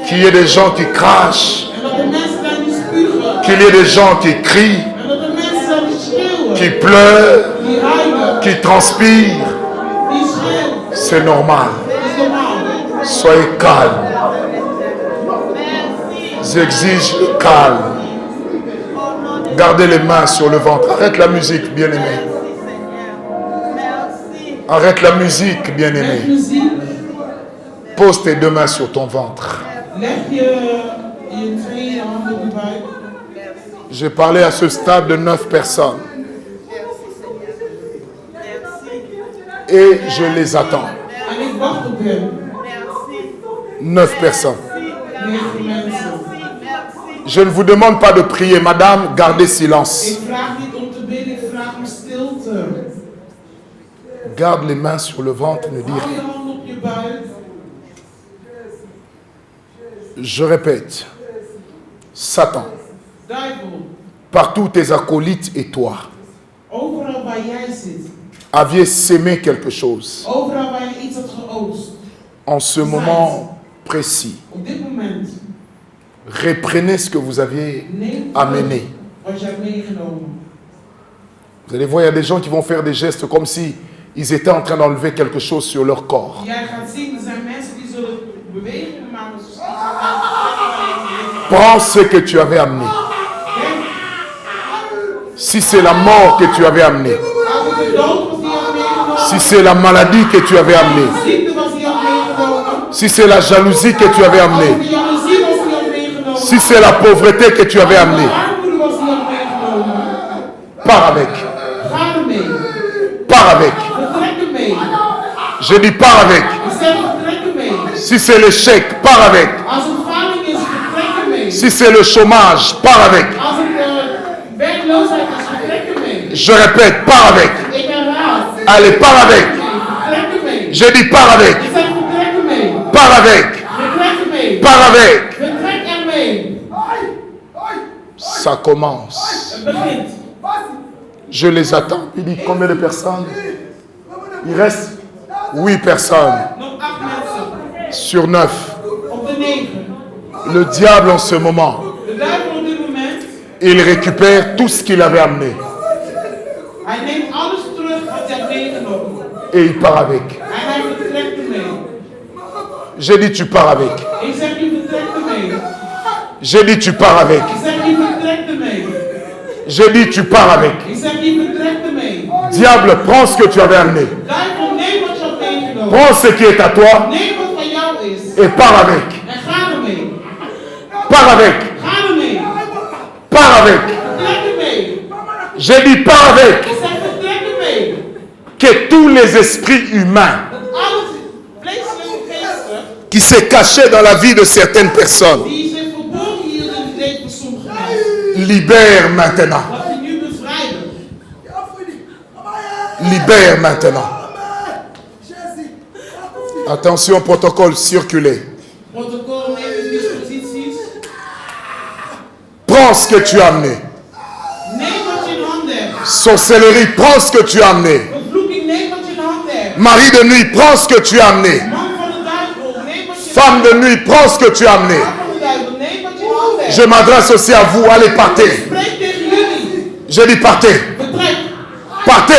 qu'il y ait des gens qui crachent, qu'il y ait des gens qui crient, qui pleurent, qui transpirent. C'est normal. Soyez calme. J'exige le calme. Gardez les mains sur le ventre. Arrête la musique, bien-aimé. Arrête la musique, bien-aimé. Pose tes deux mains sur ton ventre. J'ai parlé à ce stade de 9 personnes. Et je les attends. 9 personnes. Je ne vous demande pas de prier, madame, gardez silence. Garde les mains sur le ventre, ne dis rien. Je répète, Satan, partout tes acolytes et toi, aviez sémé quelque chose. En ce moment précis, reprenez ce que vous aviez amené. Vous allez voir, il y a des gens qui vont faire des gestes comme si ils étaient en train d'enlever quelque chose sur leur corps. Prends ce que tu avais amené. Si c'est la mort que tu avais amené, si c'est la maladie que tu avais amené, si c'est la jalousie que tu avais amené, si c'est la pauvreté que tu avais amené, pars avec. Pars avec. Je dis pars avec. Si c'est l'échec, pars avec. Si c'est le chômage, pars avec. Je répète, pars avec. Allez, pars avec. Je dis pars avec. Pars avec. Pars avec. Ça commence. Je les attends. Il dit combien de personnes? Il reste 8 personnes sur 9. Le diable en ce moment, il récupère tout ce qu'il avait amené. Et il part avec. J'ai dit tu pars avec. J'ai dit tu pars avec. J'ai dit tu pars avec. Diable, prends ce que tu avais amené. Prends ce qui est à toi et pars avec. Pars avec. Pars avec. J'ai dit pars avec. Que tous les esprits humains qui s'est caché dans la vie de certaines personnes libère maintenant. Libère maintenant. Attention, protocole, circulez. Prends ce que tu as amené. Sorcellerie, prends ce que tu as amené. Mari de nuit, prends ce que tu as amené. Femme de nuit, prends ce que tu as amené. Je m'adresse aussi à vous, allez partez. Je dis partez. Partez.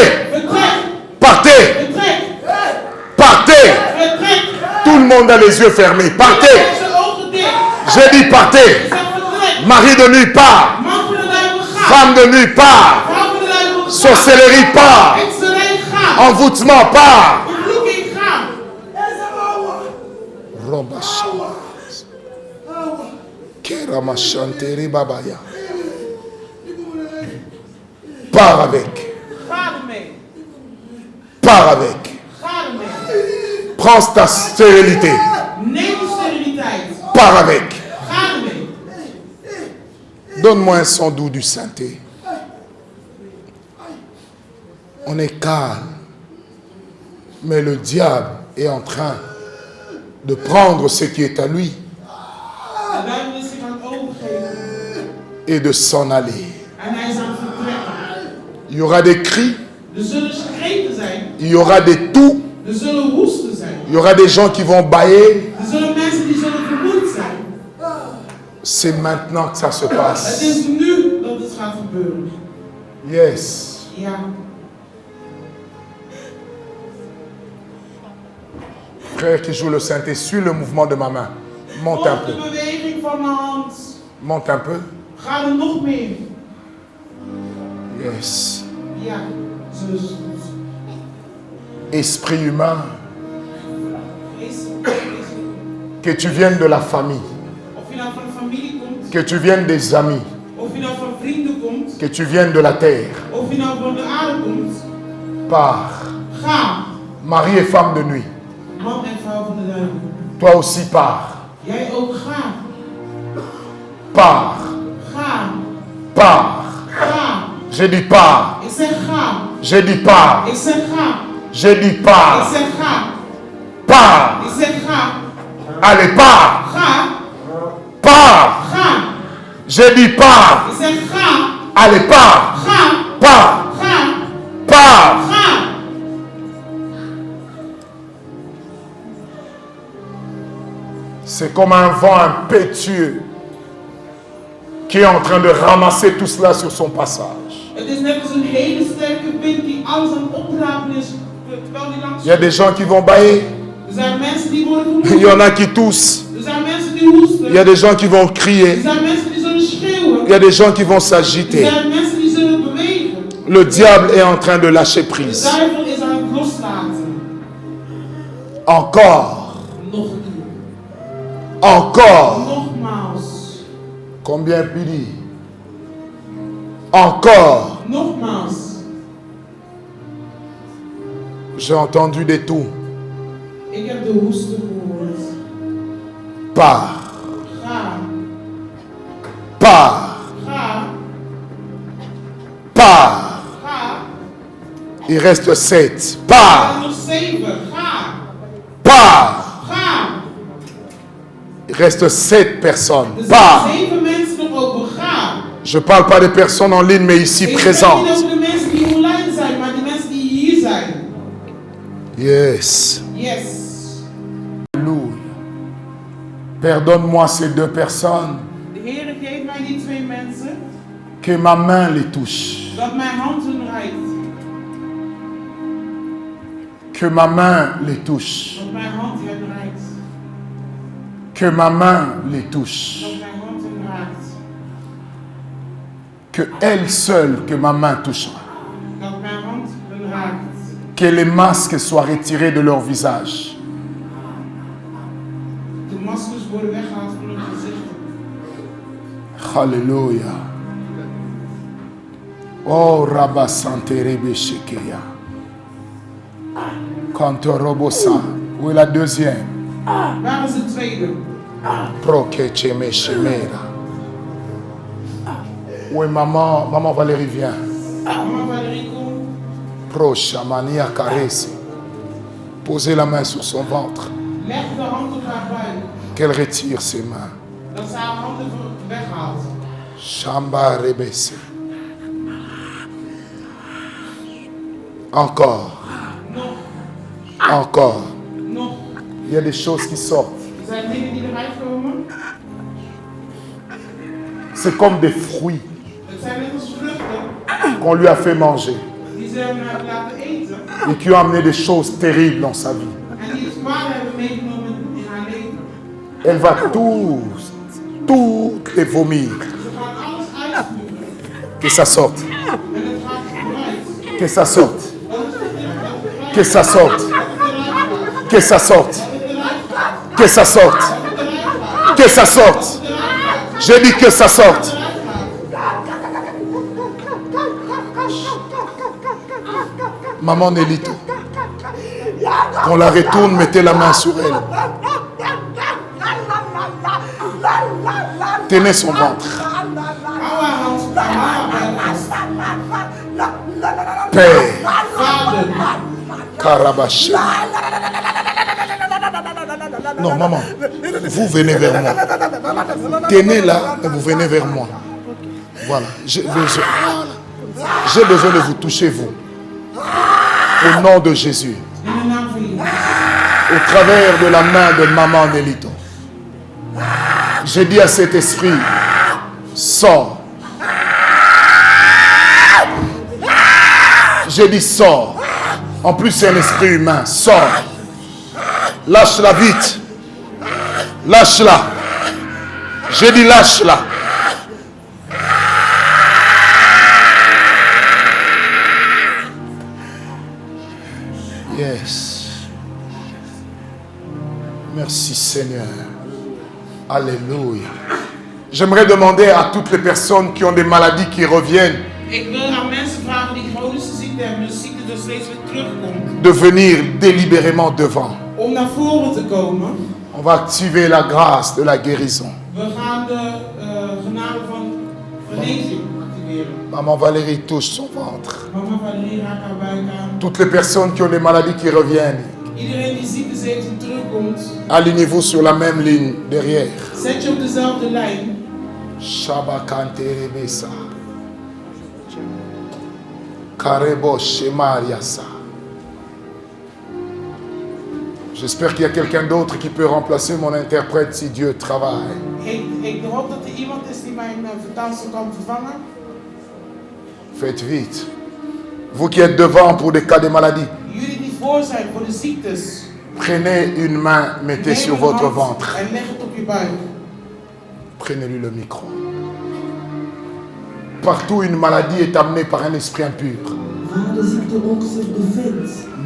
monde a les yeux fermés. Partez. Heeft zijn ogen dicht. J'ai dit partez. Zeg vertrek. Mari de nuit, part. Man van de duivel gaat. Femme de nuit, part. Vrouw van de duivel gaat. Sorcellerie, part. Hekserij gaat. Envoûtement, part. Vervloeking gaat. Robashama. Keramashanteri babaya. Pars avec. Ga ermee. Pars avec. Ga ermee. Prends ta stérilité. Neem de steriliteit. Pars avec. Ga ermee. Donne-moi un son doux du synthé. On est calme. Mais le diable est en train de prendre ce qui est à lui De duivel is zich aan het overgeven. et de s'en aller. En hij is aan het vertrekken. Il y aura des cris, Er zullen schreden zijn. il y aura des toux, Er zullen hoesten zijn. il y aura des gens qui vont bâiller. Er zullen mensen die zullen vermoeid zijn. C'est maintenant que ça se Het passe. is nu dat het gaat gebeuren. Yes. Ja. Frère qui joue le synthé, suis le mouvement de ma main. Monte un Volg de peu. beweging van mijn hand. Monte un peu. Ga er nog mee. Yes. Ja, zo is het goed. Esprit humain, Wees- que tu viennes de la famille, Of je nou van een familie komt, que tu viennes des amis, of je nou van vrienden komt, que tu viennes de la terre. of je nou van de aarde komt, Pars. ga. Mari et femme de nuit. Man en vrouw van de duivel. Toi aussi pars. Jij ook ga. Pars. Ga. Pars. Ga. J'ai dit pars. Ik zeg ga. J'ai dit pars. Ik zeg ga. J'ai dit Ik pars. zeg ga. Pars. Ik zeg ga. Allez, pars. Ga. Pars. Ga. J'ai dit pars. Ik zeg ga. Allez, pars. Ga. Pars. Ga. Pars. Ga. C'est comme un vent impétueux qui est en train de ramasser tout cela sur son passage. Het is net als een hele sterke wind die alles aan het oprapen is terwijl die langs. Il y a des gens qui vont bailler. Er zijn mensen die worden Il y vermoeid. en a qui toussent. Er zijn mensen die hoesten. Il y a des gens qui vont Er crier. zijn mensen die zullen schreeuwen. Il y a des gens qui vont Er s'agiter. zijn mensen die zullen bewegen. Le diable est en train de lâcher De prise. duivel is aan het loslaten. Encore. Nog een keer. Encore. Nogmaals. Combien Billy? Encore. Nogmaals. J'ai entendu des toux. Ik heb de hoesten gehoord. Pars. Ga. Pars. Ga. Pars. Ga. Il reste 7. Er Pars. zijn nog 7. Ga. Pars. Ga. Il reste 7 personnes. Er zijn Pars. 7 mensen nog open. Ga. Je ne parle pas des personnes en ligne, mais ici Ik spreek niet présentes. over de mensen die online zijn, maar de mensen die hier zijn. Yes. Yes. Alléluia. Pardonne-moi ces 2 personnes. De Heer geeft mij die 2 mensen, Que ma main les touche. dat mijn hand hun reikt. Que ma main les touche. Dat mijn hand hen reikt. Que ma main les touche. Dat mijn hand hen raakt. Que elle seule, que ma main touchera. Dat mijn hand hun raakt. Que les masques soient retirés de leur visage. De maskers worden weggehaald van hun gezichten. Alléluia. Oh, Rabba Sante Rebe Shekeya. Kanto Robosa. Où est la deuxième? Waar is de tweede? Proke Cheme Shemera. Oui, maman Valérie, viens. Mama Valerie, kom. Pro Shamania Karesi. Posez la main sur son ventre. Leg de hand op haar buik. Qu'elle retire ses mains. Dat ze haar handen weghaalt. Shamba Rebese. Encore. Nog. Encore. Nog. Il y a des choses qui sortent. Er zijn dingen die eruit komen. C'est comme des fruits Het zijn net als vruchten qu'on lui a fait manger die ze hem hebben laten eten. et qui ont amené des choses terribles dans sa vie. En die het kwade hebben meegenomen in Elle va tout les vomir. Que ça sorte. Que ça sorte. Que ça sorte. Que ça sorte. Que ça sorte. Que ça sorte. J'ai dit que ça sorte. Maman Nélito, qu'on la retourne, mettez la main sur elle. Tenez son ventre. Père, Karabaché. Non, maman, vous venez vers moi. Tenez-la et vous venez vers moi. Voilà. J'ai besoin de vous toucher, vous. Au nom de Jésus. Au travers de la main de maman Nélito. J'ai dit à cet esprit, sors. J'ai dit sors. En plus, c'est un esprit humain. Sors. Lâche-la vite. Lâche-la. J'ai dit lâche-la. Yes. Merci Seigneur. Alléluia. J'aimerais demander à toutes les personnes qui ont des maladies qui reviennent de venir délibérément devant. On va activer la grâce de la guérison. Maman Valérie touche son ventre. Toutes les personnes qui ont des maladies qui reviennent, alignez-vous sur la même ligne derrière. Shabakante Rebesa. Karebo Shemariasa. J'espère qu'il y a quelqu'un d'autre qui peut remplacer mon interprète si Dieu travaille. Faites vite. Vous qui êtes devant pour des cas de maladie, prenez une main, mettez sur votre ventre. Prenez-lui le micro. Partout une maladie est amenée par un esprit impur.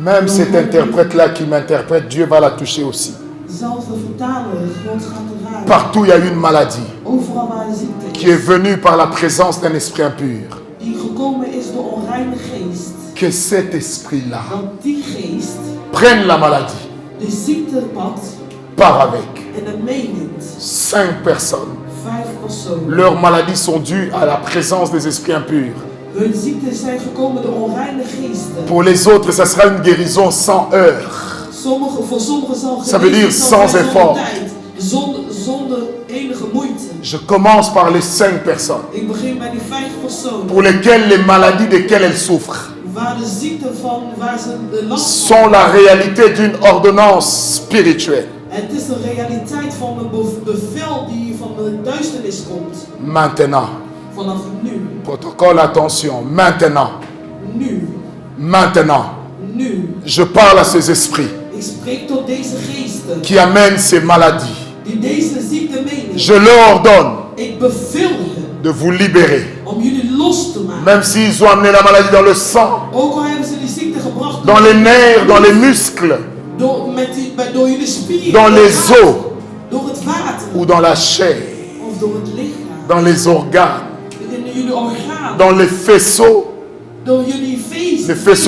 Même cet interprète-là qui m'interprète, Dieu va la toucher aussi. Partout il y a une maladie qui est venue par la présence d'un esprit impur. Que cet esprit-là prenne la maladie, part avec. 5 personnes. Leurs maladies sont dues à la présence des esprits impurs. Pour les autres, ça sera une guérison sans heurts. Ça veut dire sans effort. Je commence par les 5 personnes pour lesquelles les maladies desquelles elles souffrent sont la réalité d'une ordonnance spirituelle. Maintenant, protocole, attention, maintenant, je parle à ces esprits qui amènent ces maladies. Je leur ordonne de vous libérer. Même s'ils ont amené la maladie dans le sang, dans les nerfs, dans les muscles, dans les os ou dans la chair, dans les organes, dans les faisceaux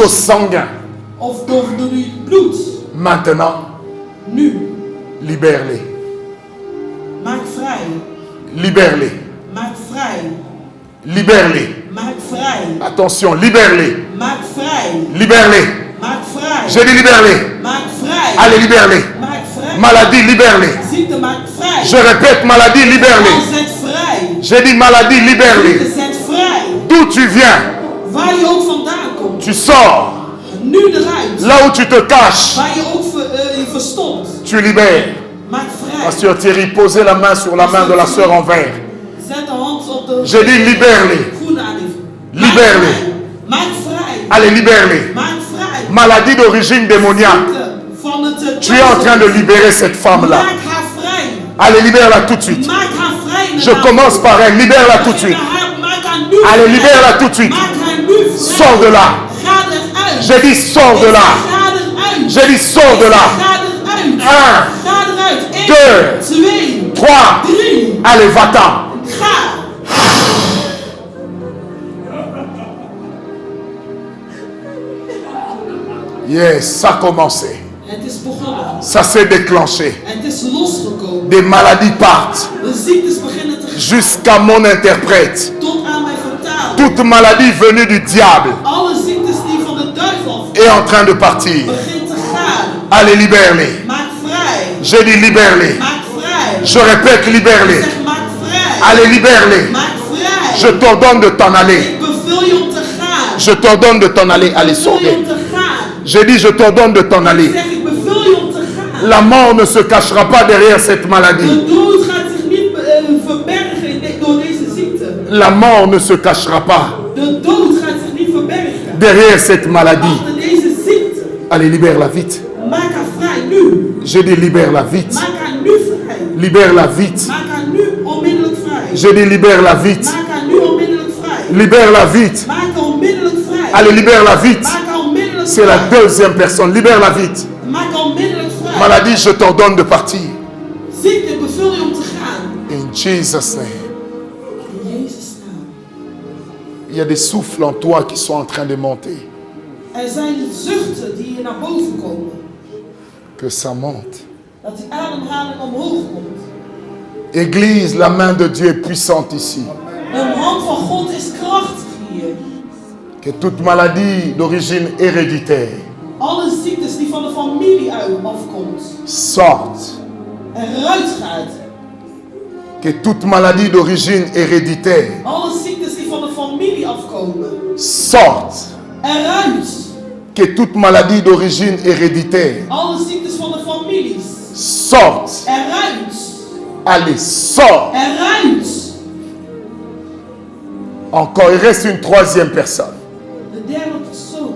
sanguins. Maintenant, libère-les. Libère-les. Libère-les. Attention, libère-les. Libère-les. J'ai dit libère-les. Allez, libère-les. Maladie, libère-les. Je répète, maladie, libère-les. J'ai dit maladie, libère-les. D'où tu viens, tu sors. Là où tu te caches, tu libères. Pasteur Thierry, posez la main sur la main de la sœur en vert. J'ai dit libère-les. Libère-les. Allez, libère-les. Maladie d'origine démoniaque. Tu es en train de libérer cette femme-là. Allez, libère-la tout de suite. Maak haar vrij. Je commence par elle. Libère-la tout de suite. Maak haar nu Allez, vrij. libère-la tout de suite. Maak haar nu vrij. Sors de là. Ga eruit. J'ai dit sors de là. Ga eruit. J'ai dit sors de là. Ga eruit. 1, Ga eruit. 2, 1, 2, 3. 3. Allez, va-t'en. Ga. Yes, ça a commencé. Het is begonnen. Ça s'est déclenché. Het is losgekomen. Des maladies partent De ziektes beginnen te gaan. jusqu'à mon interprète. Tot aan mijn vertaling. Toute maladie venue du diable Alle ziektes die van de duivel est en train de partir. begint te gaan. Allez, libère-les. Maak vrij. J'ai dit libère-les. Maak vrij. Je répète, libère-les. Zeg maak vrij. Allez, libère-les. Maak vrij. Je t'ordonne de t'en aller. Ik beveel je om te gaan. Je t'ordonne de t'en aller. Allez, Ik beveel je sortez. om te gaan. J'ai dit, je t'ordonne de t'en Ik aller. zeg ik beveel je om te gaan. La mort ne se cachera pas derrière cette maladie. De dood gaat zich niet verbergen door deze ziekte. La mort ne se cachera pas De dood gaat zich niet verbergen derrière cette maladie. achter deze ziekte. Allez, libère-la vite. Maak haar vrij nu. J'ai dit, libère-la vite. Maak haar nu vrij. Libère-la vite. Maak haar nu onmiddellijk vrij. J'ai dit, libère-la vite. Maak haar nu onmiddellijk vrij. Libère-la vite. Maak haar onmiddellijk vrij. Allez, libère-la vite. Maak haar onmiddellijk C'est la vrij. deuxième personne. Libère-la vite. Maak haar onmiddellijk vrij. Maladie, je t'ordonne de partir. Ziekte, ik beveel je om te gaan. In Jesus' name. In Jezus' naam. Il y a des souffles en toi qui sont en train de monter. Er zijn zuchten die hier naar boven komen. Que ça monte. Dat die ademhaling omhoog komt. Église, la main de Dieu est puissante ici. De hand van God is krachtig hier. Que toute maladie d'origine héréditaire Alle ziektes die van de familie afkomt. sorte. Eruit gaat. Que toute maladie d'origine héréditaire Alle ziektes die van de familie afkomen. sorte. Eruit. Que toute maladie d'origine héréditaire Alle ziektes van de families. sorte. Eruit. Allez, sors. Eruit. Encore, il reste une troisième personne. De derde persoon.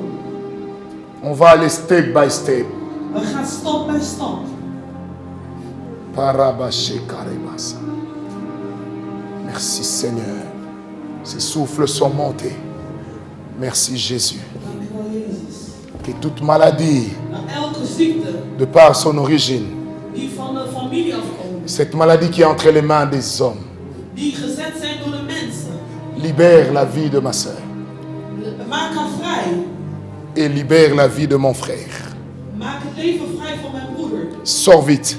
On va aller step by step. We gaan stap bij stap. Parabashe karebasa. Merci Seigneur. Ces souffles sont montés. Merci Jésus. Dankjewel Jezus. Que toute maladie, Nou, elke ziekte de par son origine, die van de familie afkomt. cette maladie qui est entre les mains des hommes, Die gezet zijn door de mensen. libère la vie de ma soeur Maak haar vrij. et libère la vie de mon frère. Maak het leven vrij van mijn broeder. Sors vite.